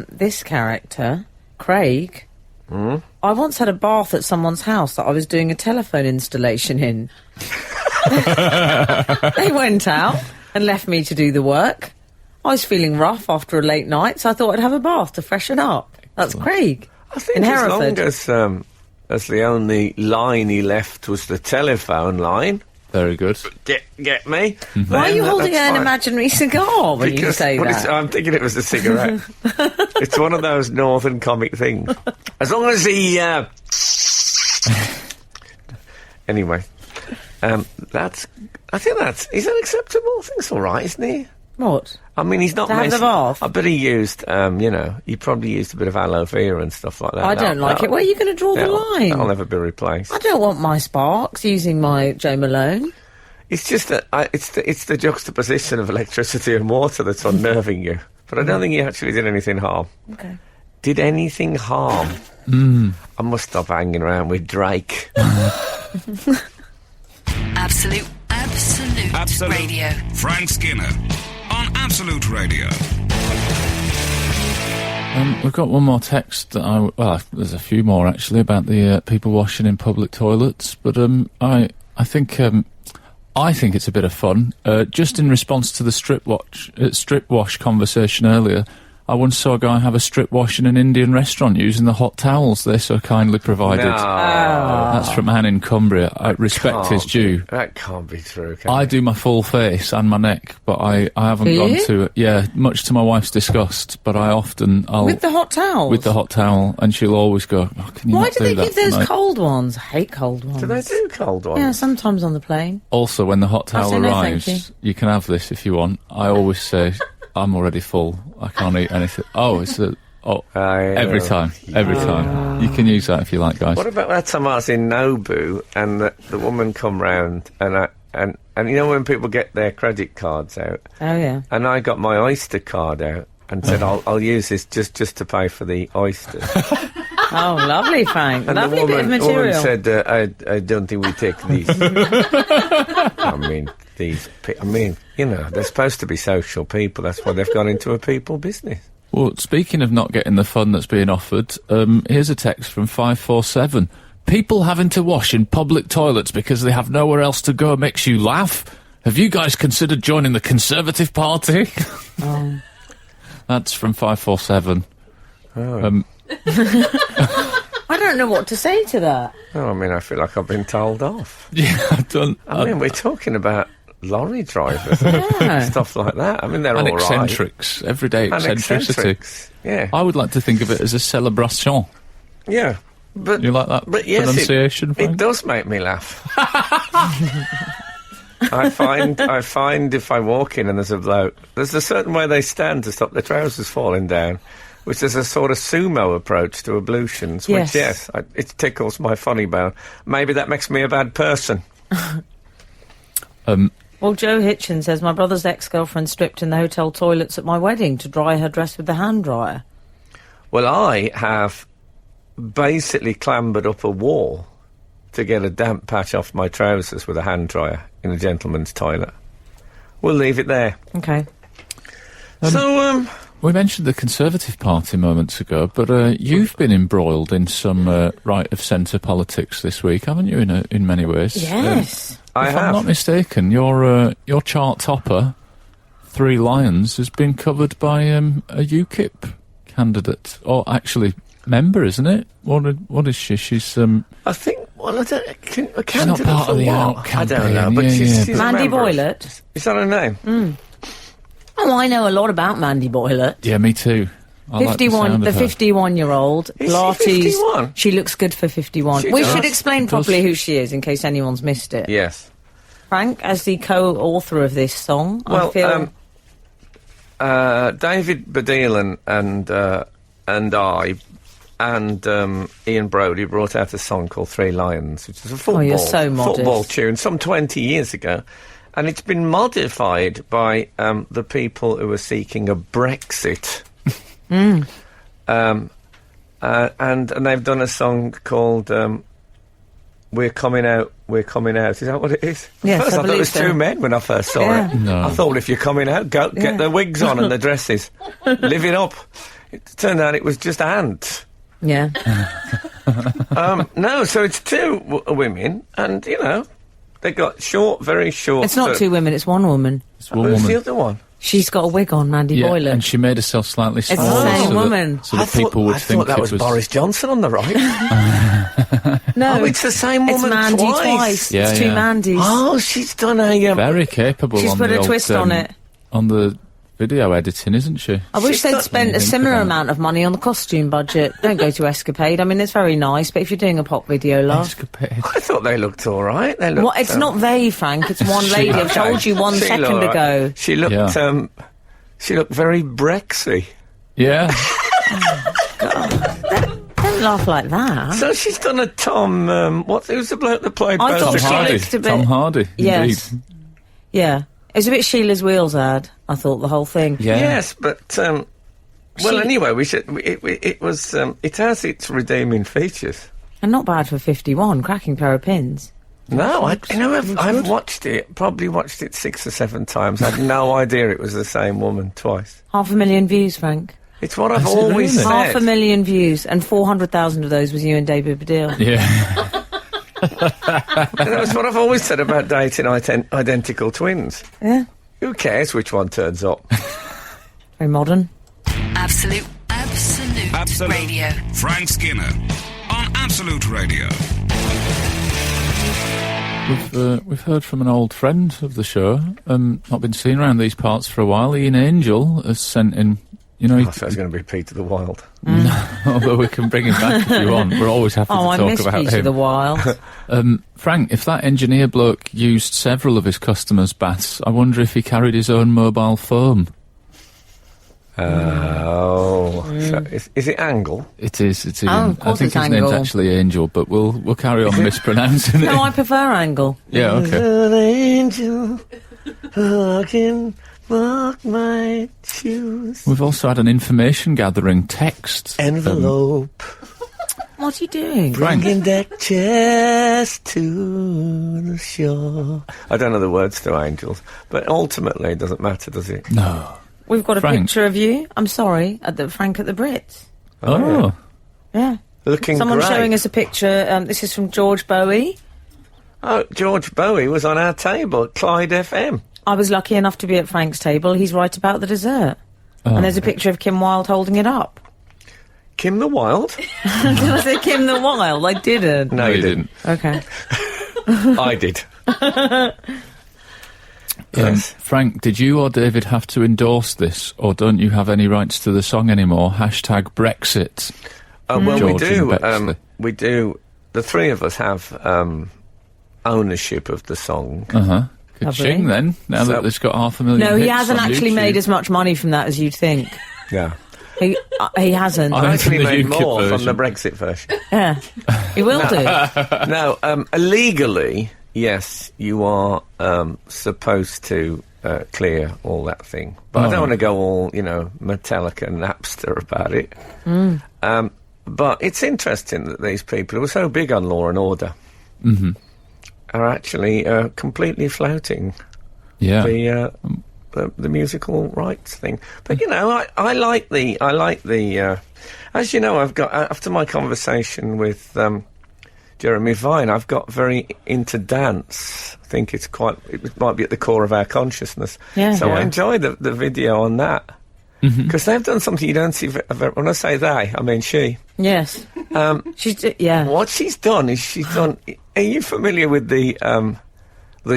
this character, Craig? I once had a bath at someone's house that I was doing a telephone installation in. They went out and left me to do the work. I was feeling rough after a late night, so I thought I'd have a bath to freshen up. That's Craig. I think in as Hereford. long as the only line he left was the telephone line. Very good. Get me? Why are you holding that's an fine. imaginary cigar when you say that? I'm thinking it was a cigarette. It's one of those northern comic things. As long as he... Anyway. Is that acceptable? I think it's all right, isn't he? What? I mean, he's not To have the messing... bath? I bet he used, he probably used a bit of aloe vera and stuff like that. I don't like it. Where are you going to draw the line? That'll never be replaced. I don't want my sparks using my Joe Malone. It's just that it's the juxtaposition of electricity and water that's unnerving you. But I don't think he actually did anything harm. Okay. Did anything harm? I must stop hanging around with Drake. Absolute Radio. Frank Skinner on Absolute Radio. We've got one more text that there's a few more actually about the people washing in public toilets, but I think it's a bit of fun. Just in response to the strip wash conversation earlier, I once saw a guy have a strip wash in an Indian restaurant using the hot towels they so kindly provided. No. That's from Anne in Cumbria. Respect is due. That can't be true, can I it? do my full face and my neck, but I haven't Do gone you? to it. Yeah, much to my wife's disgust, but I'll With the hot towels? with the hot towel, and she'll always go, oh, can you Why not do do they that give those tonight?" cold ones? I hate cold ones. Do they do cold ones? Yeah, sometimes on the plane. Also, when the hot towel say no, thank arrives, you can have this if you want. I always say, I'm already full. I can't eat anything. Oh, every time. You can use that if you like, guys. What about that time I was in Nobu and the woman come round and you know when people get their credit cards out? Oh, yeah. And I got my Oyster card out and said, I'll use this just to pay for the oysters. Oh, lovely, Frank. And Lovely the bit of woman material. said, I don't think we take these. They're supposed to be social people. That's why they've gone into a people business. Well, speaking of not getting the fun that's being offered, here's a text from 547. People having to wash in public toilets because they have nowhere else to go makes you laugh? Have you guys considered joining the Conservative Party? That's from 547. I don't know what to say to that. Oh, I mean, I feel like I've been told off. Yeah, I've done. I mean, we're talking about lorry drivers Yeah. and stuff like that. I mean, they're And all right. eccentrics, everyday And eccentricity. eccentrics, yeah. I would like to think of it as a celebration. Yeah. But, You like that but yes, pronunciation, it Frank? does make me laugh. I find if I walk in and there's a bloke, there's a certain way they stand to stop their trousers falling down, which is a sort of sumo approach to ablutions, which, Yes. it tickles my funny bone. Maybe that makes me a bad person. Well, Joe Hitchin says, my brother's ex-girlfriend stripped in the hotel toilets at my wedding to dry her dress with the hand dryer. Well, I have basically clambered up a wall to get a damp patch off my trousers with a hand dryer in a gentleman's toilet. We'll leave it there. Okay. So, We mentioned the Conservative Party moments ago, but you've been embroiled in some right-of-centre politics this week, haven't you, in many ways? Yes. I If have. I'm not mistaken, your chart topper, Three Lions, has been covered by a UKIP candidate, or actually member, isn't it? What is she? She's I think. Well, I don't. A she's not candidate part for of the what? out I campaign. don't know, but yeah, she's yeah. a Mandy member of- Boylett. Is that her name? Oh, I know a lot about Mandy Boylett. Yeah, me too. I like the 51, sound the of her. 51-year-old. Is she 51? She looks good for 51. She We does. should explain properly who she is in case anyone's missed it. Yes. Frank, as the co-author of this song, Well, I feel... David Baddiel and I and Ian Brodie brought out a song called Three Lions, which is a football, you're so modest. football tune some 20 years ago. And it's been modified by the people who are seeking a Brexit. And they've done a song called We're Coming Out, We're Coming Out. Is that what it is? Yes, First, I I thought it believe was so. two men when I first saw Yeah. it. No. I thought if you're coming out, go get the wigs on and the dresses. Live it up. It turned out it was just ants. Yeah. No, so it's two women, and, you know, they got short, very short... It's not two women, it's one woman. It's one Who's woman. the other one? She's got a wig on, Mandy Yeah, Boylett. and she made herself slightly the smaller. same so woman. That, so that people would I think thought that it was Boris Johnson on the right. No, Oh, it's the same woman it's Mandy twice. twice. Yeah, It's two yeah. Mandys. Oh, she's done a... Very capable She's on put the a old, twist on it. On the video editing, isn't she? I wish She's they'd got- spent a Think similar about it. amount of money on the costume budget. Don't go to Escapade. I mean, it's very nice, but if you're doing a pop video, love... Escapade. I thought they looked all right. They looked, Well, it's not they, Frank. It's one lady. I've Okay. told you one She second looked all right. ago. She looked, Yeah. she looked very Brexy. Yeah. Don't laugh like that. So she's done a Tom, who's the bloke that played I both thought the she Hardy. looked a bit- Tom Hardy. Yes. Indeed. Yeah. It was a bit Sheila's Wheels ad, I thought, the whole thing. Yeah. Yes, but, well, She- anyway, it has its redeeming features. And not bad for 51. Cracking pair of pins. No, I've watched it, probably watched it 6 or 7 times. I had no idea it was the same woman twice. 500,000 views, Frank. It's what I've Is it always really? said. 500,000 views, and 400,000 of those was you and David Baddiel. Yeah. That's what I've always said about dating identical twins. Yeah. Who cares which one turns up? Very modern. Absolute Radio. Frank Skinner on Absolute Radio. We've heard from an old friend of the show, not been seen around these parts for a while. Ian Angel has sent in, you know, I thought it was going to be Peter the Wild. although we can bring him back if you want. We're always happy Oh, to I talk miss about Peter him. the Wild. Frank, if that engineer bloke used several of his customers' baths, I wonder if he carried his own mobile foam. Oh. So is it Angle? It's Ian. Oh, of I course think it's his name's Angle. actually Angel, but we'll carry on mispronouncing it. No, I prefer Angle. Yeah, okay. An angel who can walk my shoes. We've also had an information gathering text. Envelope. What are you doing? Frank, Bringing that chest to the shore. I don't know the words to Angels, but ultimately it doesn't matter, does it? no. We've got a Frank. picture of you. I'm sorry, Frank at the Brits. Oh. Yeah. Looking Someone's great. showing us a picture. This is from George Bowie. Oh, George Bowie was on our table at Clyde FM. I was lucky enough to be at Frank's table. He's right about the dessert. And there's a picture of Kim Wilde holding it up. Kim the Wild? Did I say Kim the Wild? I didn't. No, you didn't. Okay. I did. Yes. Frank, did you or David have to endorse this, or don't you have any rights to the song anymore? Hashtag Brexit. Well, George and we Bexley. do. We do. The three of us have ownership of the song. Uh-huh. Good Lovely. ching, then, now So- that it's got 500,000 No, he hits hasn't on actually YouTube. made as much money from that as you'd think. Yeah. He hasn't. I from actually the made UKIP more from the version. Brexit version. Yeah. He will do. No, illegally, yes, you are supposed to clear all that thing. But I don't want to go all, Metallica and Napster about it. But it's interesting that these people who are so big on law and order are actually completely flouting Yeah. the the musical rights thing. But I like the. As you know, I've got after my conversation with Jeremy Vine, I've got very into dance. I think it might be at the core of our consciousness. Yeah. So I enjoy the video on that. Because they've done something you don't see. When I say they, I mean she. Yes. Yeah. What she's done is she's done. Are you familiar with the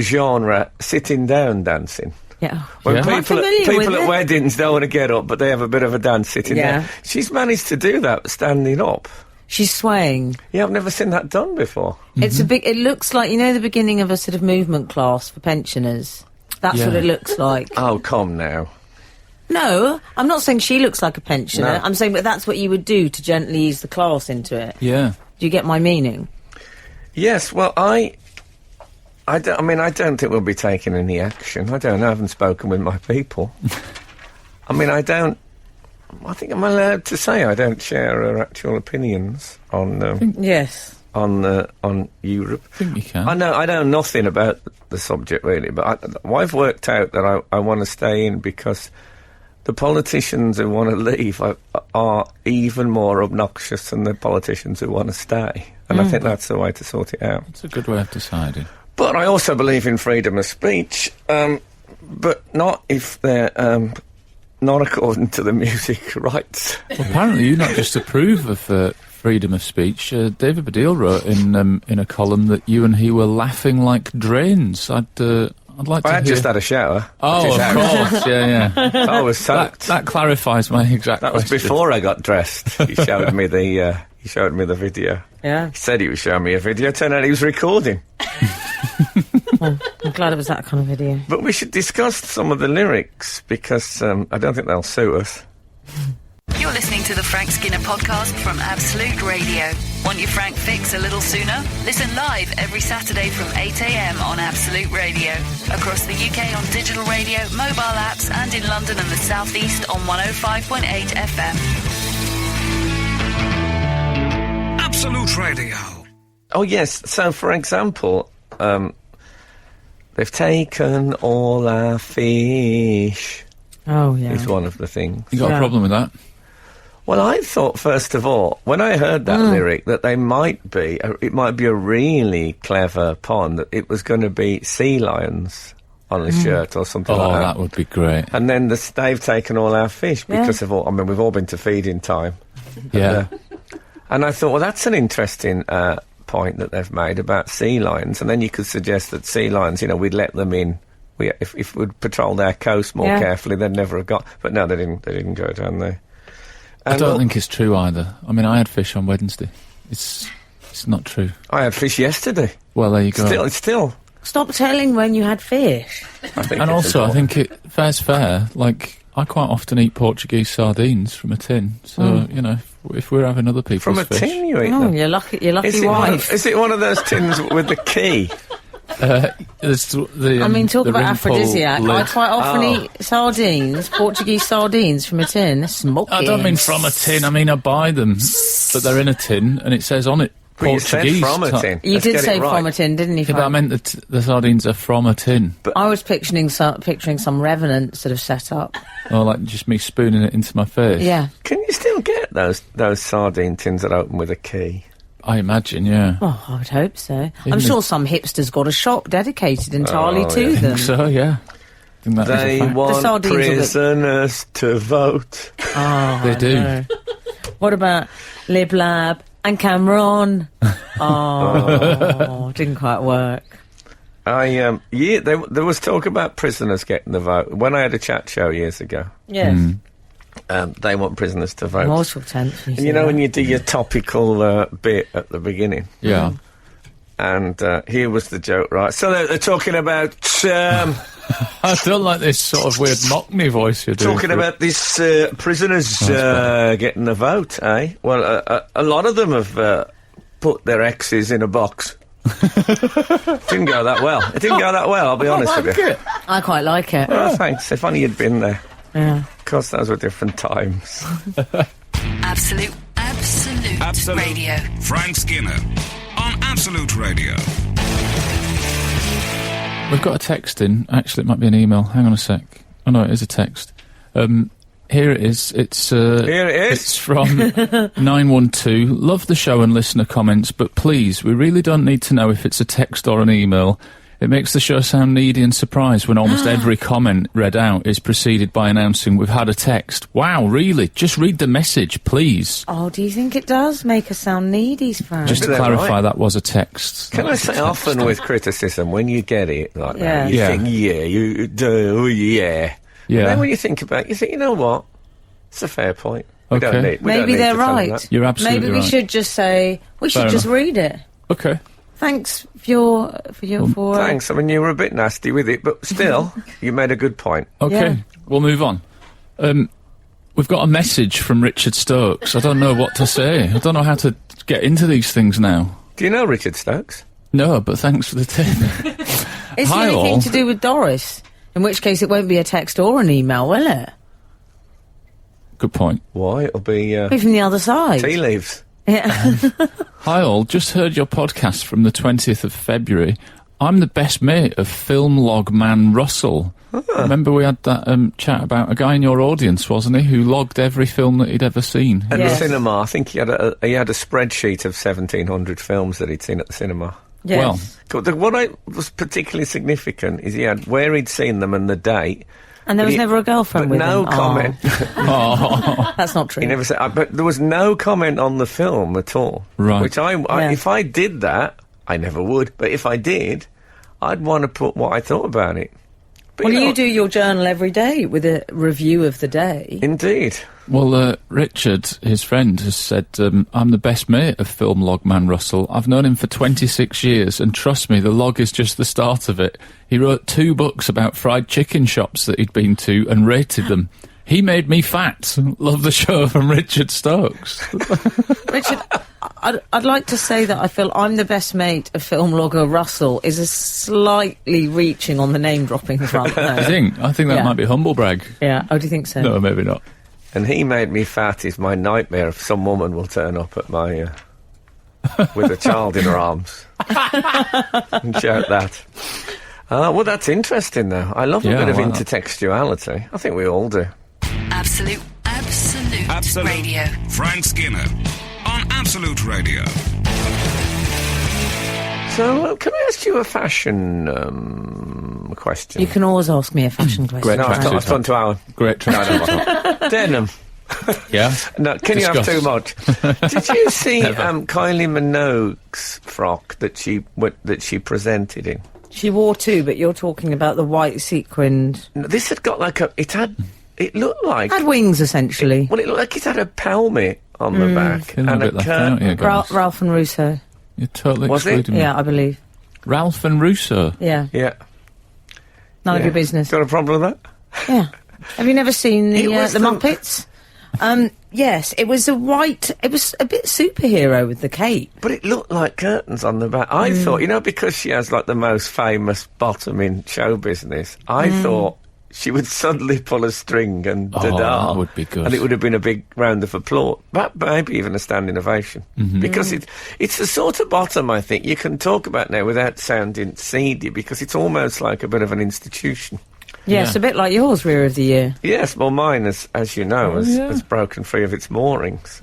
genre sitting down dancing? Yeah. When I'm people familiar with at it. weddings don't want to get up, but they have a bit of a dance sitting Yeah. there. She's managed to do that standing up. She's swaying. Yeah, I've never seen that done before. It looks like, the beginning of a sort of movement class for pensioners. That's what it looks like. Oh, come now. No, I'm not saying she looks like a pensioner. No. I'm saying that that's what you would do to gently ease the class into it. Yeah. Do you get my meaning? Yes, well, I don't think we'll be taking any action. I don't know. I haven't spoken with my people. I think I'm allowed to say I don't share her actual opinions on Yes. on Europe. I think you can. I know nothing about the subject really, but I've worked out that I want to stay in because the politicians who want to leave are even more obnoxious than the politicians who want to stay, and I think that's the way to sort it out. It's a good way of deciding. But I also believe in freedom of speech, but not if they're not according to the music rights. Well, apparently you not just approve of freedom of speech. David Baddiel wrote in a column that you and he were laughing like drains. I'd like to I had hear... just had a shower. Oh, of course, yeah. I was soaked. That clarifies my exact That was question. before I got dressed. He showed me the video. Yeah. He said he was showing me a video. Turned out he was recording. Well, I'm glad it was that kind of video. But we should discuss some of the lyrics because I don't think they'll sue us. You're listening to the Frank Skinner podcast from Absolute Radio. Want your Frank fix a little sooner? Listen live every Saturday from 8 a.m. on Absolute Radio. Across the UK on digital radio, mobile apps, and in London and the South East on 105.8 FM. Absolute Radio. Oh, yes. So, for example, they've taken all our fish. Oh, yeah. Is one of the things. You got a problem with that? Well, I thought, first of all, when I heard that lyric, that it might be a really clever pun, that it was going to be sea lions on the shirt or something like that. Oh, that would be great. And then they've taken all our fish because of all... I mean, we've all been to feeding time. Yeah. And I thought, well, that's an interesting point that they've made about sea lions. And then you could suggest that sea lions, we'd let them in. If we'd patrolled our coast more carefully, they'd never have got... But no, they didn't go down there. I don't think it's true either. I mean, I had fish on Wednesday. It's not true. I had fish yesterday. Well, there you go. Still. Stop telling when you had fish. And also, I think fair's fair. Like, I quite often eat Portuguese sardines from a tin. So, if we're having other people's From a fish... tin you eat Oh, them? you're lucky wife. Is it one of those tins with the key? Talk about aphrodisiac. I quite often eat sardines, Portuguese sardines from a tin. Smoking. I don't mean from a tin, I mean I buy them, but they're in a tin, and it says on it Well, you said Portuguese. from a tin. You Let's did get say it right. from a tin, didn't you? Yeah, but I meant that the sardines are from a tin. I was picturing some Revenant sort of setup. Or like just me spooning it into my face. Yeah. Can you still get those sardine tins that open with a key? I imagine, yeah. Oh, I would hope so. I'm Isn't sure some hipster's got a shop dedicated entirely to them. So, yeah. I think that is They a fact. want sardines are good. prisoners to vote. Oh, They do. no. What about Lib Lab and Cameron? Oh, didn't quite work. There was talk about prisoners getting the vote. When I had a chat show years ago, Yes. they want prisoners to vote. Mortal tense. And when you do your topical bit at the beginning, Yeah. and here was the joke, right? So they're talking about I don't like this sort of weird Mockney voice you're doing. talking about these prisoners getting the vote, eh? Well, a lot of them have put their exes in a box. Didn't go that well. It didn't go that well, I'll be honest with you. I quite like it. Oh, thanks. If only you'd been there. Yeah. Of course, those were different times. Absolute Radio. Frank Skinner on Absolute Radio. We've got a text in. Actually, it might be an email. Hang on a sec. Oh no, it is a text. Here it is. Here it is. It's from 912. Love the show and listener comments, but please, we really don't need to know if it's a text or an email. It makes the show sound needy and surprised when almost every comment read out is preceded by announcing we've had a text. Wow, really? Just read the message, please. Oh, do you think it does make us sound needy, Frank? Just to clarify, that was a text. Can I say, often with criticism, when you get it like that, you Yeah. think, you do, yeah. Yeah. And then when you think about it, you think, you know what? It's a fair point. We Okay. don't need, we don't Maybe need they're to tell them right. that. You're absolutely Maybe we right. should just say, we should Fair just enough. read it. Okay. Thanks for Thanks. I mean, you were a bit nasty with it, but still, you made a good point. Okay, Yeah. we'll move on. We've got a message from Richard Stokes. I don't know what to say. I don't know how to get into these things now. Do you know Richard Stokes? No, but thanks for the tip. Is Hi, there anything all. to do with Doris? In which case it won't be a text or an email, will it? Good point. Why? It'll be Be from the other side. tea leaves. Yeah. Hi all, just heard your podcast from the 20th of February. I'm the best mate of film log man Russell. Remember we had that chat about a guy in your audience, wasn't he, who logged every film that he'd ever seen? At Yes. the cinema, I think he had a spreadsheet of 1,700 films that he'd seen at the cinema. Yes. What was particularly significant is he had where he'd seen them and the date. And there was He- never a girlfriend But with no him. comment. Oh, that's not true. He never said. But there was no comment on the film at all. Right. Which Yeah. if I did that, I never would. But if I did, I'd want to put what I thought about it. But, Well, know, you do your journal every day with a review of the day. Indeed. Well, Richard, his friend, has said, I'm the best mate of film log man Russell. I've known him for 26 years, and trust me, the log is just the start of it. He wrote 2 books about fried chicken shops that he'd been to and rated them. He made me fat. Love the show from Richard Stokes. Richard, I'd like to say that I feel I'm the best mate of film logger Russell is a slightly reaching on the name dropping front. I though. think that Yeah. might be humble brag. Yeah. Oh, do you think so? No, maybe not. And he made me fat is my nightmare if some woman will turn up at my with a child in her arms and shout that. Well, that's interesting, though. I love a Yeah, bit of why not? intertextuality. I think we all do. Absolute Radio. Frank Skinner on Absolute Radio. So, can I ask you a fashion question? You can always ask me a fashion question. Great No, track. I've gone to Alan. Great track. Denim. Yeah. No, can you have Discuss. too much? Did you see Kylie Minogue's frock that she presented in? She wore 2, but you're talking about the white sequined. No, this had got like it looked like Had wings, essentially. well, it looked like it had a pelmet on the back Feeling a and bit left out here, guys. Ralph and Russo. You're totally Was it? excluding me. Yeah, I believe. Ralph and Russo. Yeah. Yeah. None of Yeah. your business. Got a problem with that? Yeah. Have you never seen It the was Muppets? Yes, it was it was a bit superhero with the cape. But it looked like curtains on the back. I thought, because she has like the most famous bottom in show business, I thought she would suddenly pull a string and da-da. that would be good. And it would have been a big round of applause. But maybe even a standing ovation. Because it's the sort of bottom, I think, you can talk about now without sounding seedy, because it's almost like a bit of an institution. Yes, Yeah. a bit like yours, Rear of the Year. Yes, well, mine, as you know, has broken free of its moorings.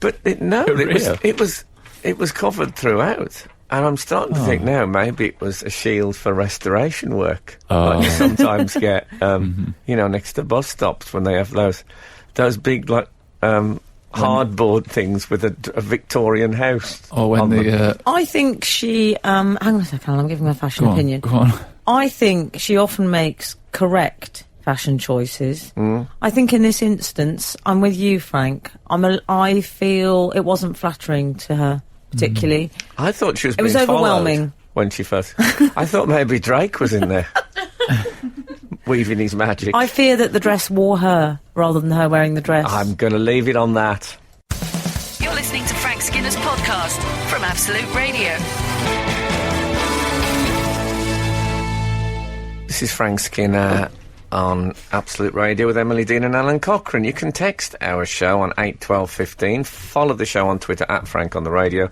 But it was covered throughout, and I'm starting to think now maybe it was a shield for restoration work, like you sometimes get, next to bus stops when they have those big hardboard things with a Victorian house. Or when on them. the... I think she. Hang on a second, I'm giving my fashion opinion. Go on. I think she often makes correct fashion choices. I think in this instance, I'm with you, Frank. I feel it wasn't flattering to her particularly. I thought she was. It was being followed overwhelming. when she first. I thought maybe Drake was in there, weaving his magic. I fear that the dress wore her rather than her wearing the dress. I'm going to leave it on that. You're listening to Frank Skinner's podcast from Absolute Radio. This is Frank Skinner on Absolute Radio with Emily Dean and Alan Cochrane. You can text our show on 81215. Follow the show on Twitter at Frank on the Radio.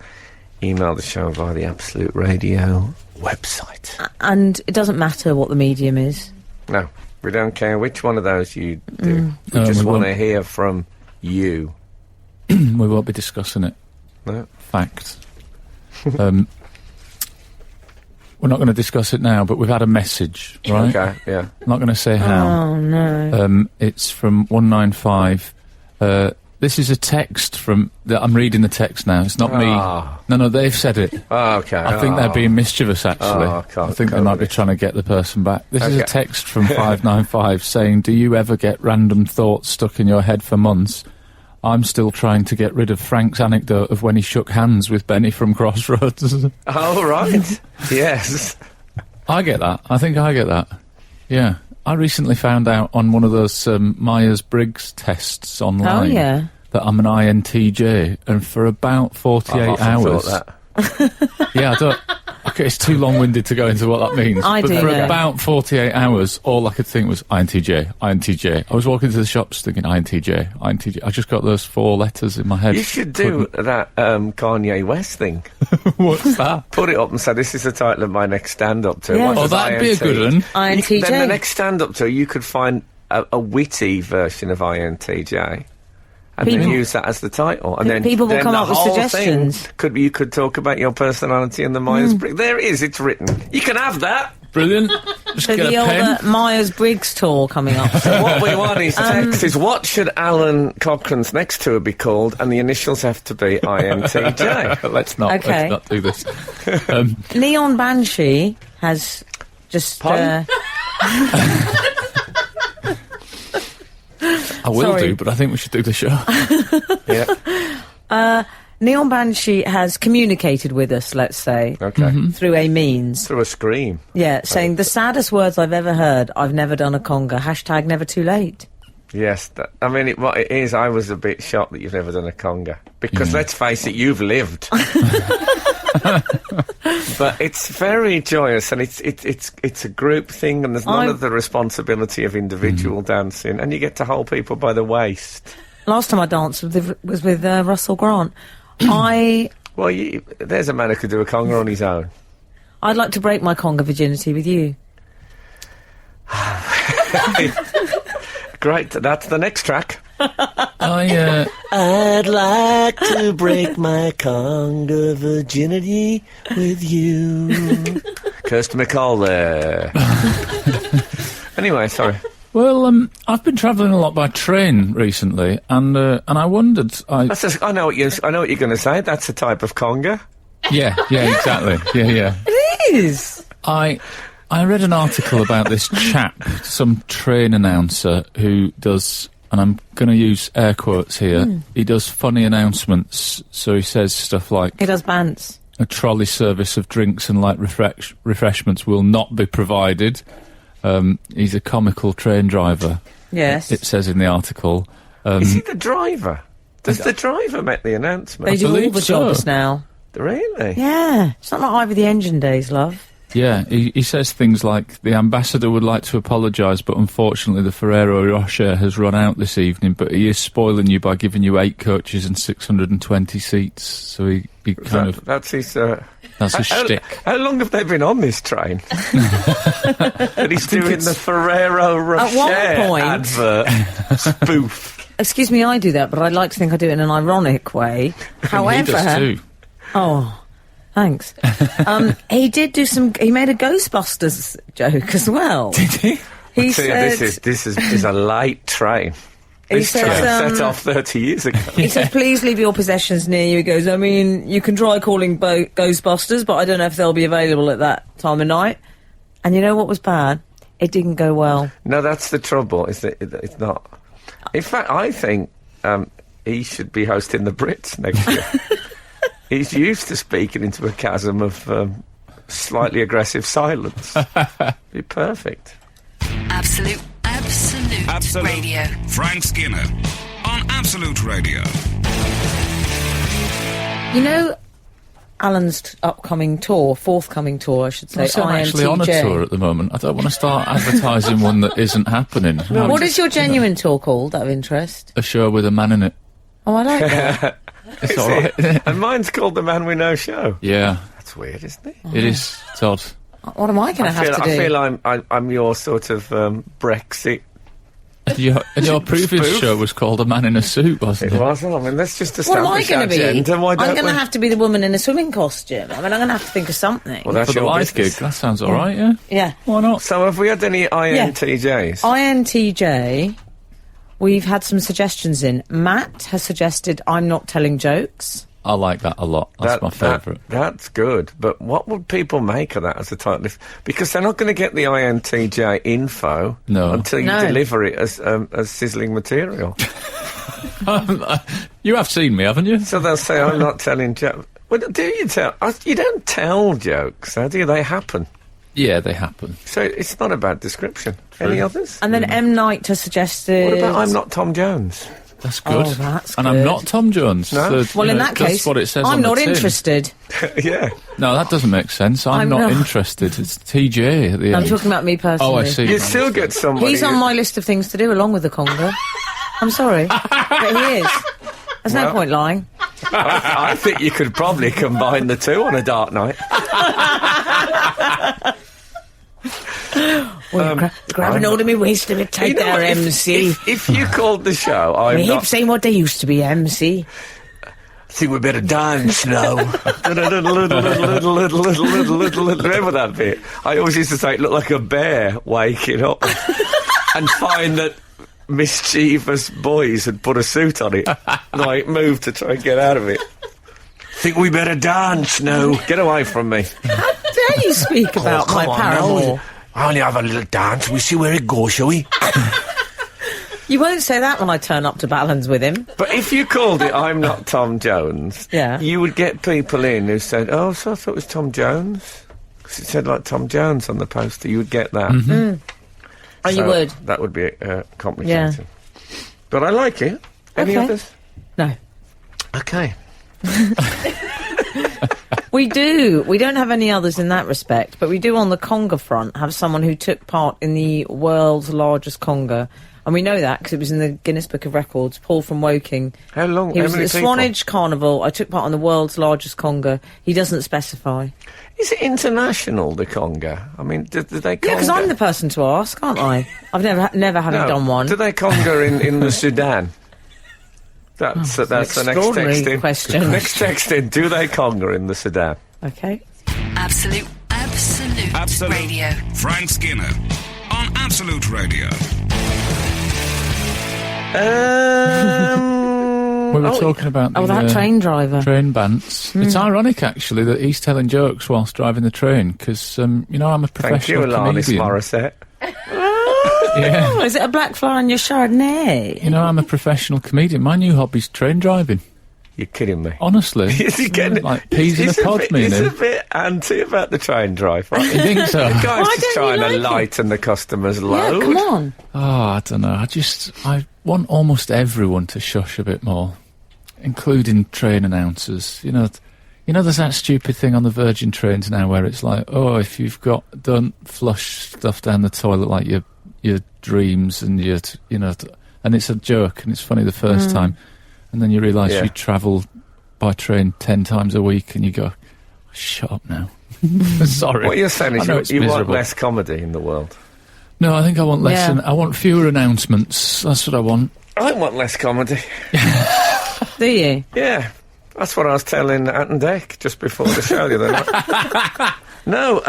Email the show via the Absolute Radio website. And it doesn't matter what the medium is. No, we don't care which one of those you do. We just want to hear from you. We won't be discussing it. No. Fact. We're not going to discuss it now, but we've had a message, right? Okay, yeah. I'm not going to say how. Oh, no. It's from 195. This is a text from... I'm reading the text now. It's not me. No, they've said it. Oh, okay. I think they're being mischievous, actually. I think they might be trying to get the person back. This is a text from 595 saying, do you ever get random thoughts stuck in your head for months? I'm still trying to get rid of Frank's anecdote of when he shook hands with Benny from Crossroads. Oh, right. Yes. I get that. I think I get that. Yeah. I recently found out on one of those Myers-Briggs tests online that I'm an INTJ, and for about 48 hours... Thought that. Yeah, I don't... Okay, it's too long-winded to go into what that means. But for about 48 hours, all I could think was INTJ, INTJ. I was walking to the shops thinking INTJ, INTJ. I just got those 4 letters in my head. You should do that Kanye West thing. What's that? Put it up and say, this is the title of my next stand-up tour. Yes. Oh, that'd be a good one. INTJ. Then the next stand-up tour, you could find a witty version of INTJ. And then use that as the title, and then people will come the up with whole suggestions. Thing you could talk about your personality and the Myers-Briggs. There it is. It's written. You can have that. Brilliant. Just So get the a pen. old Myers-Briggs tour coming up. So what we want is text is, what should Alan Cochrane's next tour be called? And the initials have to be INTJ. Let's not do this. Neon Banshee has just... I will do, but I think we should do the show. Yeah. Neon Banshee has communicated with us, let's say, through a means. Through a scream. Yeah, saying the saddest words I've ever heard, I've never done a conga. # never too late. Yes, what it is, I was a bit shocked that you've never done a conga. Because let's face it, you've lived. But it's very joyous, and it's a group thing, and there's none of the responsibility of individual dancing, and you get to hold people by the waist. Last time I danced was with Russell Grant. Well, there's a man who could do a conga on his own. I'd like to break my conga virginity with you. Great, that's the next track. I'd like to break my conga virginity with you. Kirsty MacColl there. Anyway, sorry. Well, I've been travelling a lot by train recently, and I wondered. I know what you're going to say. That's a type of conga. Yeah, exactly. Yeah. It is. I read an article about this chap, some train announcer who does, and I'm going to use air quotes here, he does funny announcements, so he says stuff like... He does bants. A trolley service of drinks and light refreshments will not be provided. He's a comical train driver. Yes. It says in the article. Is he the driver? Does the driver make the announcement? They do all the jobs now. Really? Yeah. It's not like Ivy the Engine days, love. Yeah, he says things like, the ambassador would like to apologise, but unfortunately the Ferrero Rocher has run out this evening, but he is spoiling you by giving you 8 coaches and 620 seats. So he kind of... That's his... That's his shtick. How long have they been on this train? That he's doing the Ferrero Rocher At one point, advert spoof. Excuse me, I do that, but I'd like to think I do it in an ironic way. However... He does too. Oh... Thanks. He did do he made a Ghostbusters joke as well. Did he? He said... This is a light train. This train set off 30 years ago. He says, please leave your possessions near you. He goes, I mean, you can try calling Ghostbusters, but I don't know if they'll be available at that time of night. And you know what was bad? It didn't go well. No, that's the trouble, is that it's not. In fact, I think he should be hosting the Brits next year. He's used to speaking into a chasm of slightly aggressive silence. Be perfect. Absolute Radio. Frank Skinner on Absolute Radio. You know, Alan's forthcoming tour, I should say. I'm actually on a tour at the moment. I don't want to start advertising one that isn't happening. What is your genuine tour called, out of interest? A show with a man in it. Oh, I like that. It's all right. And mine's called The Man We Know Show. Yeah. That's weird, isn't it? It is. It's odd. What am I going to have to do? I feel I'm your sort of Brexit. And your previous show was called A Man in a Suit, wasn't it? It was. I mean, let's just What am I establish going our to be? gender. Why I'm don't going we? to have to be the woman in a swimming costume. I mean, I'm going to have to think of something. Well, that's For the your live business. gig, that sounds all right, yeah? Yeah. Why not? So have we had any INTJs? INTJ, we've had some suggestions in. Matt has suggested I'm not telling jokes. I like that a lot. That's my favourite. That's good. But what would people make of that as a title? Because they're not going to get the INTJ info until you deliver it as sizzling material. You have seen me, haven't you? So they'll say, I'm not telling jokes. Well, do you tell? You don't tell jokes, do you? They happen. Yeah, they happen. So it's not a bad description. Any others? And then M. Knight has suggested... What about I'm not Tom Jones? That's good. Oh, that's and good. I'm not Tom Jones. No? So, Well, in know, that that's case, what it says I'm on the not tin. interested. Yeah. No, that doesn't make sense. I'm not interested. It's TJ at the I'm end. talking about me personally. Oh, I see. You still get somebody... He's on my list of things to do along with the Conga. I'm sorry, but he is. There's no point lying. I think you could probably combine the two on a dark night. Grabbing hold of me waist a bit tight You know there, what, MC. If you called the show, My I'm hips not... ain't what they used to be, MC. think we better dance now. Remember that bit? I always used to say it looked like a bear waking up and find that mischievous boys had put a suit on it. And I moved to try and get out of it. Think we better dance now. Get away from me. How dare you speak about my paramour? I'll only have a little dance. We see where it goes, shall we? You won't say that when I turn up to Balance with him. But if you called it I'm Not Tom Jones, Yeah. you would get people in who said, oh, so I thought it was Tom Jones. Because it said, like, Tom Jones on the poster. You would get that. Oh, you So would? That would be complicated. But I like it. Any Okay. others? No. Okay. We do. We don't have any others in that respect, but we do on the conga front have someone who took part in the world's largest conga. And we know that because it was in the Guinness Book of Records. Paul from Woking. How long? He how was at many the people? Swanage Carnival. I took part in the world's largest conga. He doesn't specify. Is it international, the conga? I mean, do they conga? Yeah, because I'm the person to ask, aren't I? I've never having done one. Do they conga in the Sudan? That's the next extraordinary text in. question. Next text in. Do they conga in the Sudan? Okay. Absolute Radio. Frank Skinner on Absolute Radio. We were talking about the that train driver. train bants. It's ironic, actually, that he's telling jokes whilst driving the train, because, I'm a Thank you, professional Alanis comedian. Morissette. Yeah. Oh, is it a black fly on your Chardonnay? I'm a professional comedian. My new hobby's train driving. You're kidding me. Honestly. Is he getting like peas in a pod, me and He's him. a bit anti about the train drive, right? You think so? The guy's Why just don't you trying to like it? lighten the customer's load. Yeah, come on. Oh, I don't know. I want almost everyone to shush a bit more, including train announcers. There's that stupid thing on the Virgin trains now where it's like, oh, if you've don't flush stuff down the toilet like your dreams and and it's a joke and it's funny the first time, and then you realise you travel by train 10 times a week and you go, shut up now. Sorry. What you're saying I know is it's you want miserable. less comedy in the world. No, I think I want less. Yeah. I want fewer announcements. That's what I want. I want less comedy. Do you? Yeah. That's what I was telling Ant and Dec just before the show the other night. No,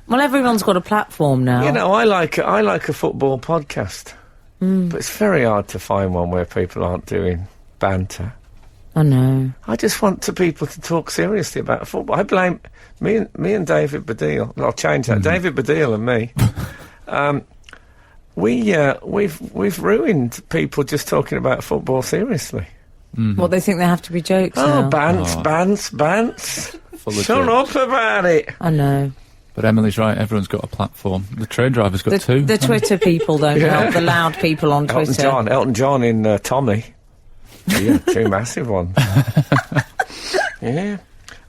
Well, everyone's got a platform now. I like a football podcast. But it's very hard to find one where people aren't doing banter. I know. I just want people to talk seriously about football. I blame me and David Baddiel. I'll change that. David Baddiel and me. We've ruined people just talking about football seriously. What, they think they have to be jokes Oh, now? bants. Full of Shut jokes. up about it. I know. But Emily's right, everyone's got a platform. The train driver's got two. The Twitter people don't help, the loud people on Twitter. Elton John in Tommy. Yeah, two massive ones. Yeah.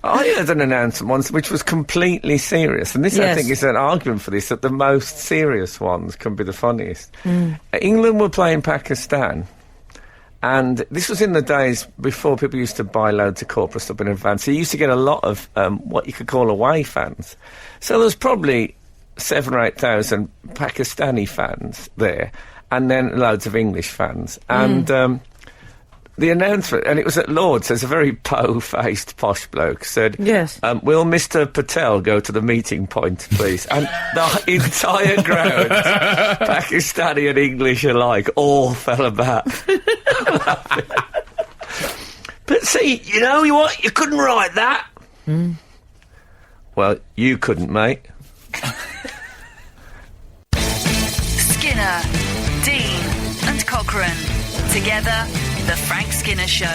I heard an announcement once which was completely serious, and this I Yes. think is an argument for this, that the most serious ones can be the funniest. England were playing Pakistan, And this was in the days before people used to buy loads of corporate stuff in advance. So you used to get a lot of what you could call away fans. So there was probably 7,000 or 8,000 Pakistani fans there, and then loads of English fans. And the announcement, and it was at Lord's, there's a very po-faced posh bloke, said, Yes. will Mr. Patel go to the meeting point, please? And the entire ground, Pakistani and English alike, all fell about. But see, you know what? You couldn't write that. Well, you couldn't, mate. Skinner, Dean and Cochrane. Together, The Frank Skinner Show.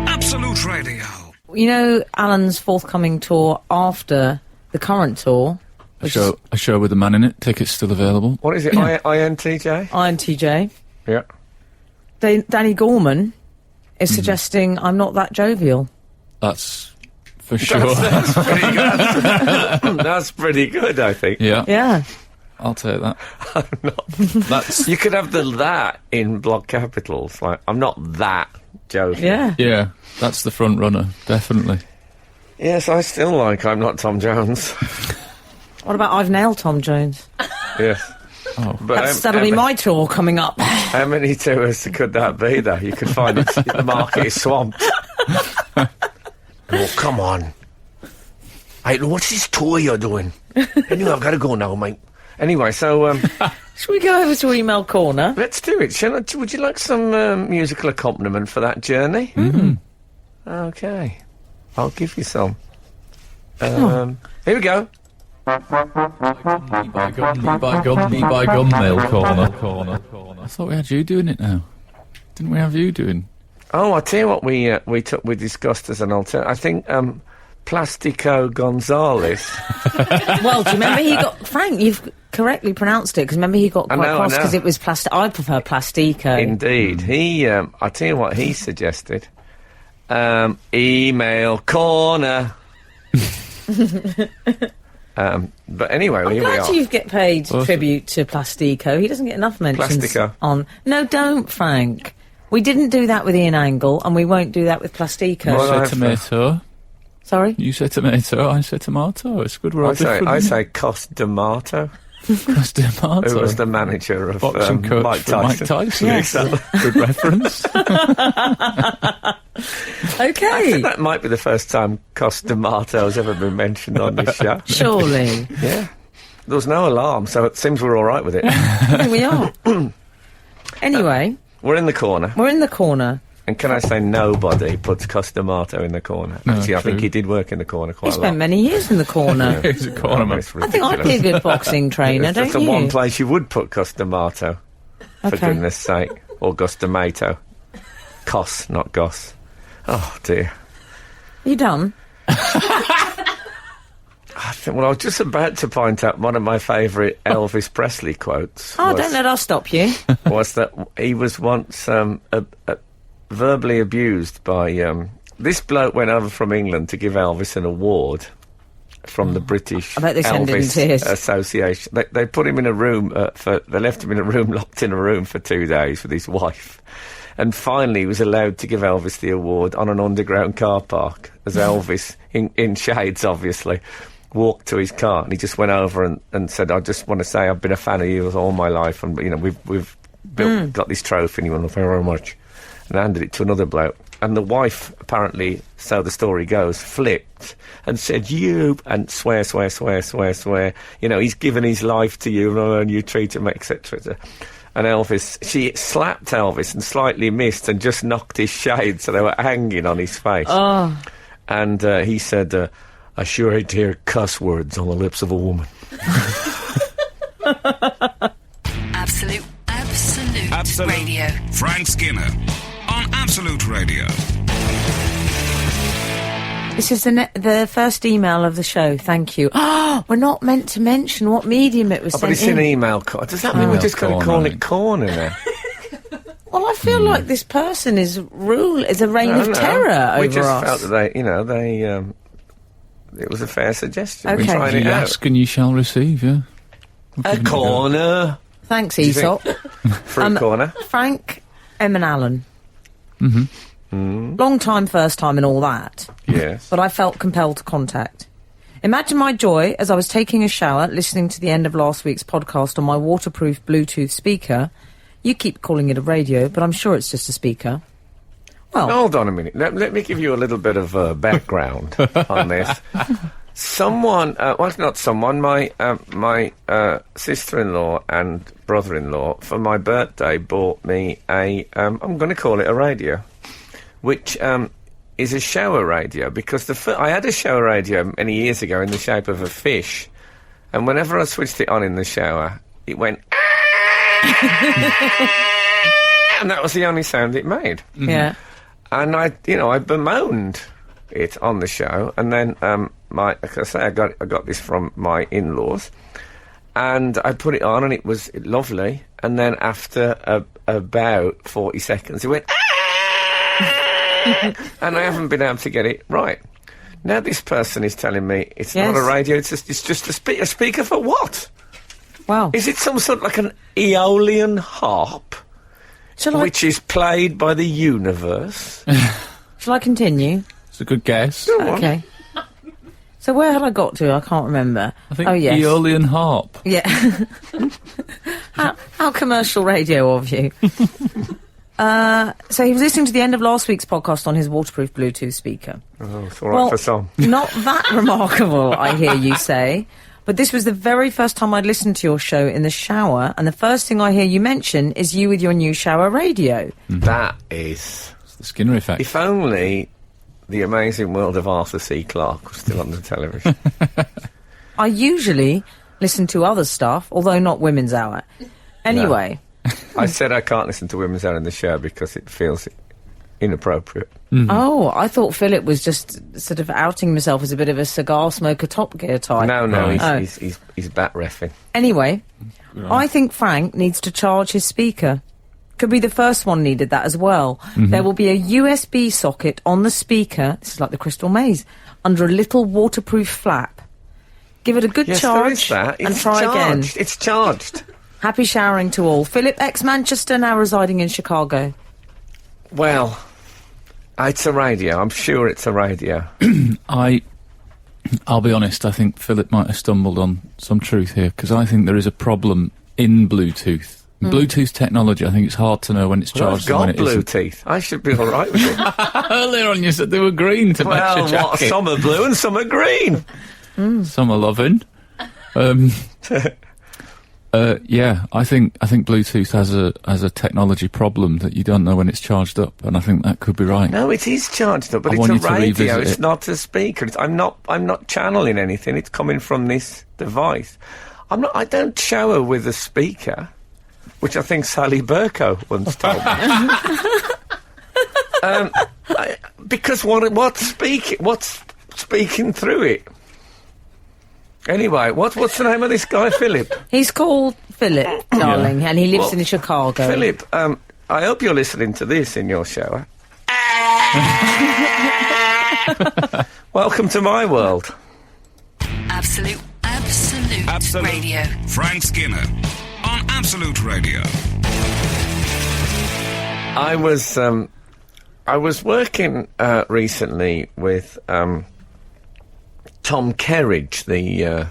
Absolute Radio. You know Alan's forthcoming tour after the current tour? A show with a man in it. Tickets still available. What is it, INTJ? INTJ. Yeah. Danny Gorman is suggesting I'm not that jovial. That's for sure. That's pretty good. That's pretty good, I think. Yeah. Yeah. I'll take that. That's You could have the that in block capitals, like, I'm not that jovial. Yeah. yeah. That's the front runner, definitely. Yes, I still like I'm not Tom Jones. What about I've nailed Tom Jones? Yes. Oh. But That'll be my tour coming up. how many tours could that be, though? You could find it, the market is swamped. Oh, come on. Hey, what's this tour you're doing? Anyway, I've got to go now, mate. Anyway, so, Should we go over to email corner? let's do it. Would you like some musical accompaniment for that journey? Okay. I'll give you some. Here we go. By gun mail corner. I thought we had you doing it now. Didn't we have you doing? Oh, I tell you what we discussed as an alternative. I think Plastico Gonzalez. Well, do you remember he got... Frank, you've correctly pronounced it, because remember he got quite cross because it was plastic. I prefer Plastico. Indeed. He, I tell you what he suggested. Email corner. But anyway, I'm here we glad are. you get paid tribute to Plastico. He doesn't get enough mentions Plastico. on... No, don't, Frank. We didn't do that with Ian Angle, and we won't do that with Plastico. Well, You I've- say tomato. Sorry? You say tomato. I say tomato. It's good. We're all different. I say Cost D'Amato, Cross tomato. who was the manager of boxing coach Mike for Tyson. Mike Tyson. Yes. Exactly. Good reference. Okay. That might be the first time Cost D'Amato has ever been mentioned on this show. Surely. Yeah. There was no alarm, so it seems we're all right with it. Here we are. Anyway, We're in the corner. we're in the corner. And can I say nobody puts Costamato in the corner? No, Actually, I think true. he did work in the corner He quite a lot. spent many years in the corner. He's a cornerman. It's I think I'd be a ridiculous. good boxing trainer, That's don't the one you? place you would put Costamato, for Okay. goodness sake. Or Gostamato. Cos, not Goss. Oh, dear. You done? Well, I was just about to point out one of my favourite Elvis Presley quotes. Oh, was, don't let us stop you. was that he was once verbally abused by... this bloke went over from England to give Elvis an award from the British I bet they send him Elvis tears. Association. They put him in a room they left him in a room, locked in a room for 2 days with his wife. And finally he was allowed to give Elvis the award on an underground car park, as Elvis, in shades obviously, walked to his car, and he just went over and said, I just want to say I've been a fan of yours all my life, and you know we've got this trophy, and he went, thank you very much, and handed it to another bloke. And the wife, apparently, so the story goes, flipped and said, you, and swear, you know, he's given his life to you, and you treat him, etc. And Elvis, she slapped Elvis and slightly missed and just knocked his shades, so they were hanging on his face. Oh, And he said, I sure hate to hear cuss words on the lips of a woman. Absolute Radio. Frank Skinner on Absolute Radio. this is the first email of the show. Thank you. Oh, we're not meant to mention what medium it was Oh, sent but it's in. an email corner. Does that mean we're just going to call it corner now? Well, I feel like this person is a reign of terror We over just us. felt that it was a fair suggestion. Okay. We're trying it You out. ask and you shall receive, yeah. A corner. Thanks, do you think? Aesop. Fruit corner. Frank, and Alun. Long time, first time and all that. Yes. But I felt compelled to contact. Imagine my joy as I was taking a shower, listening to the end of last week's podcast on my waterproof Bluetooth speaker. You keep calling it a radio, but I'm sure it's just a speaker. Well, hold on a minute. Let me give you a little bit of background on this. Someone, well, not someone, my sister-in-law and brother-in-law, for my birthday, bought me a, I'm going to call it a radio, which is a shower radio, because I had a shower radio many years ago in the shape of a fish, and whenever I switched it on in the shower, it went, and that was the only sound it made. yeah. And I bemoaned it on the show, and then like I say, I got this from my in-laws, and I put it on, and it was lovely. And then after about 40 seconds, it went, and I haven't been able to get it right. Now this person is telling me it's not a radio; it's just a speaker for what? Wow. Is it some sort of like an Aeolian harp? Which is played by the universe. Shall I continue? It's a good guess. Okay. So where had I got to? I can't remember. I think yes. Aeolian harp. Yeah. how commercial radio of you. So he was listening to the end of last week's podcast on his waterproof Bluetooth speaker. Oh, it's all right for some. Not that remarkable, I hear you say. But this was the very first time I'd listened to your show in the shower, and the first thing I hear you mention is you with your new shower radio. That is... It's the Skinner effect. If only The Amazing World of Arthur C. Clarke was still on the television. I usually listen to other stuff, although not Women's Hour. Anyway. No. I said I can't listen to Women's Hour in the show because it feels inappropriate. Oh, I thought Philip was just sort of outing himself as a bit of a cigar smoker Top Gear type. No, he's bat reffing. Anyway, I think Frank needs to charge his speaker. Could be the first one needed that as well. There will be a USB socket on the speaker, this is like the Crystal Maze, under a little waterproof flap. Give it a good charge and try again. It's charged. Happy showering to all. Philip, ex-Manchester, now residing in Chicago. Well, it's a radio. I'm sure it's a radio. I'll be honest, I think Philip might have stumbled on some truth here, because I think there is a problem in Bluetooth. Bluetooth technology, I think it's hard to know when it's charged and when it isn't. I've got blue teeth. I should be all right with it. Earlier on you said they were green to match your jacket. Some are blue and some are green. Some are loving. Yeah, I think Bluetooth has a technology problem that you don't know when it's charged up, and I think that could be right. No, it is charged up, but it's a radio. It's not a speaker. I'm not channeling anything. It's coming from this device. I don't shower with a speaker, which I think Sally Burko once told me. Because what's speaking through it? Anyway, what's the name of this guy, Philip? He's called Philip, darling, and he lives in Chicago. Philip, I hope you're listening to this in your shower. Welcome to my world. Absolute Radio. Frank Skinner on Absolute Radio. I was working recently with Tom Kerridge, the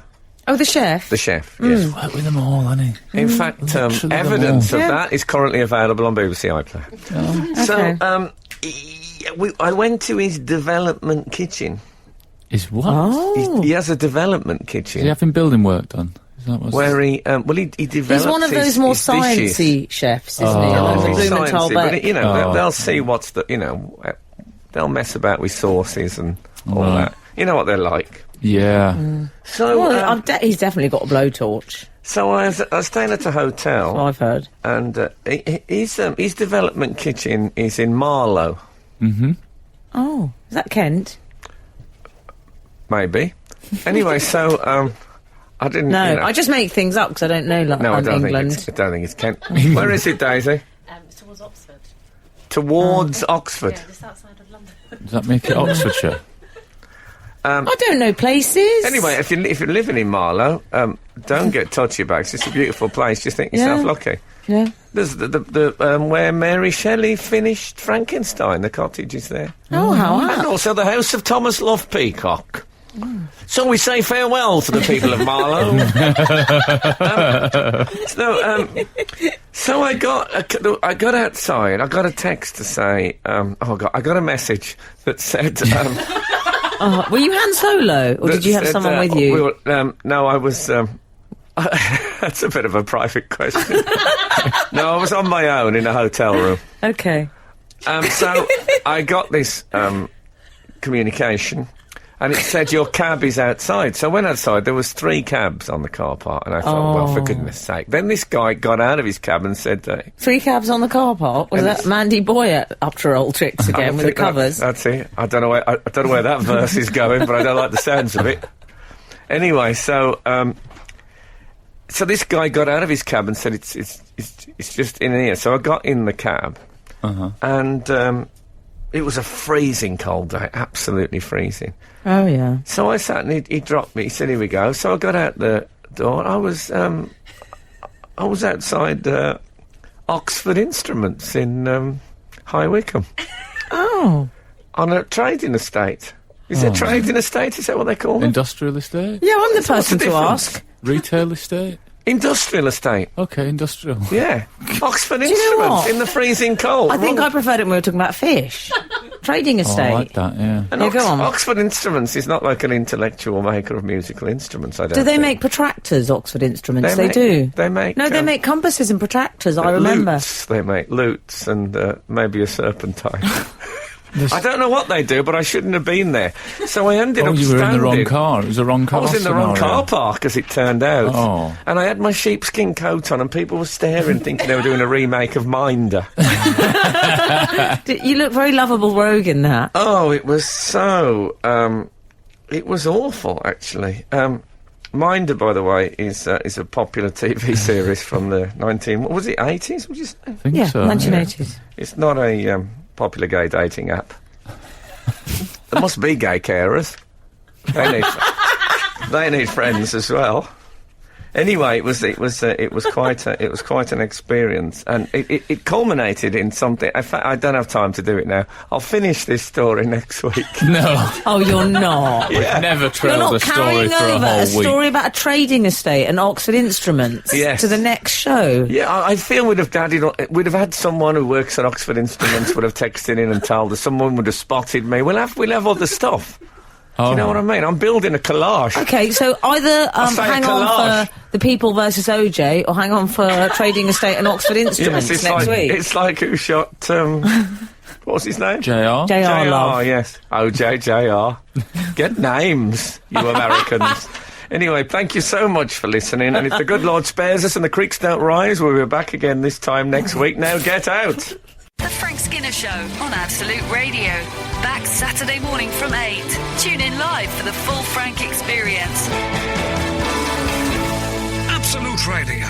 chef. The chef, yes. Work with them all, hasn't he? In fact, evidence of that is currently available on BBC iPlayer. Oh. So, I went to his development kitchen. Is what? Oh. He has a development kitchen. Is he having building work done? Is that what's where he develops. He's one of those more sciencey chefs, isn't he? Like the Blumenthal but Beck. they'll see what's they'll mess about with sauces and all that. You know what they're like. Yeah. So he's definitely got a blowtorch. So I was staying at a hotel. I've heard. And his development kitchen is in Marlow. Mm-hmm. Oh, is that Kent? Maybe. Anyway, so I didn't. No, I just make things up because I don't know I don't England. I don't think it's Kent. Where is it, Daisy? It's towards Oxford. Towards Oxford. Yeah, just outside of London. Does that make it Oxfordshire? I don't know places. Anyway, if you're living in Marlow, don't get touchy bags. It's a beautiful place. Just think yourself lucky. Yeah. There's the where Mary Shelley finished Frankenstein. The cottage is there. Oh, how And hot. also the house of Thomas Love Peacock. So we say farewell to the people of Marlow. So I got outside. I got a text to say, I got a message that said. Were you Han Solo, or did you have someone with you? No, I was. That's a bit of a private question. No, I was on my own in a hotel room. Okay. So I got this communication, and it said your cab is outside. So I went outside. There was 3 cabs on the car park, and I thought, well, for goodness sake. Then this guy got out of his cab and said, 3 cabs on the car park? Was that Mandy Boy up to her old tricks again with the covers? That's it. I don't know where that verse is going, but I don't like the sounds of it. Anyway, so this guy got out of his cab and said it's just in here. So I got in the cab, and it was a freezing cold day, absolutely freezing. Oh yeah. So I sat and he dropped me. He said, "Here we go." So I got out the door. I was outside Oxford Instruments in High Wycombe. Oh. On a trading estate. Is it trading estate? Is that what they call it? Industrial estate? Yeah, I'm the What's the person to difference? ask. Retail estate? Industrial estate. Okay, industrial. Yeah. Oxford you know Instruments what? in the freezing cold. I think I preferred it when we were talking about fish. Trading Oh, estate. I like that, yeah. And Yeah, go on. Oxford Instruments is not like an intellectual maker of musical instruments, I don't Do they think. make protractors, Oxford Instruments? They make- do. They make... No, they make compasses and protractors, I remember. Lutes. They make lutes and maybe a serpentine. I don't know what they do, but I shouldn't have been there. So I ended up you were in the wrong standing- car. It was a wrong car I was in the wrong scenario. car park, as it turned out. Oh. And I had my sheepskin coat on, and people were staring, thinking they were doing a remake of Minder. You look very lovable rogue in that. Oh, it was so... it was awful, actually. Minder, by the way, is a popular TV series from the 80s, would you say? I think Yeah, so. 1980s. It's not a popular gay dating app. There must be gay carers. They need friends as well. Anyway, it was quite an experience, and it culminated in something. In fact, I don't have time to do it now. I'll finish this story next week. No. Oh, you're not. Yeah. Never You're trailed not a story carrying for a over whole a week. story about a trading estate and Oxford Instruments Yes. to the next show. Yeah, I feel we'd have had someone who works at Oxford Instruments would have texted in and told us. Someone would have spotted me. We'll have other stuff. Oh. You know what I mean? I'm building a collage. Okay, so either say a hang on collage. for The People versus OJ or hang on for Trading Estate and Oxford Instruments Yes, next week. It's like who shot... what was his name? JR? JR Love. Yes. OJ, JR. Get names, you Americans. Anyway, thank you so much for listening, and if the good Lord spares us and the creeks don't rise, we'll be back again this time next week. Now get out! The Frank Skinner Show on Absolute Radio. Back Saturday morning from 8. Tune in live for the full Frank experience. Absolute Radio.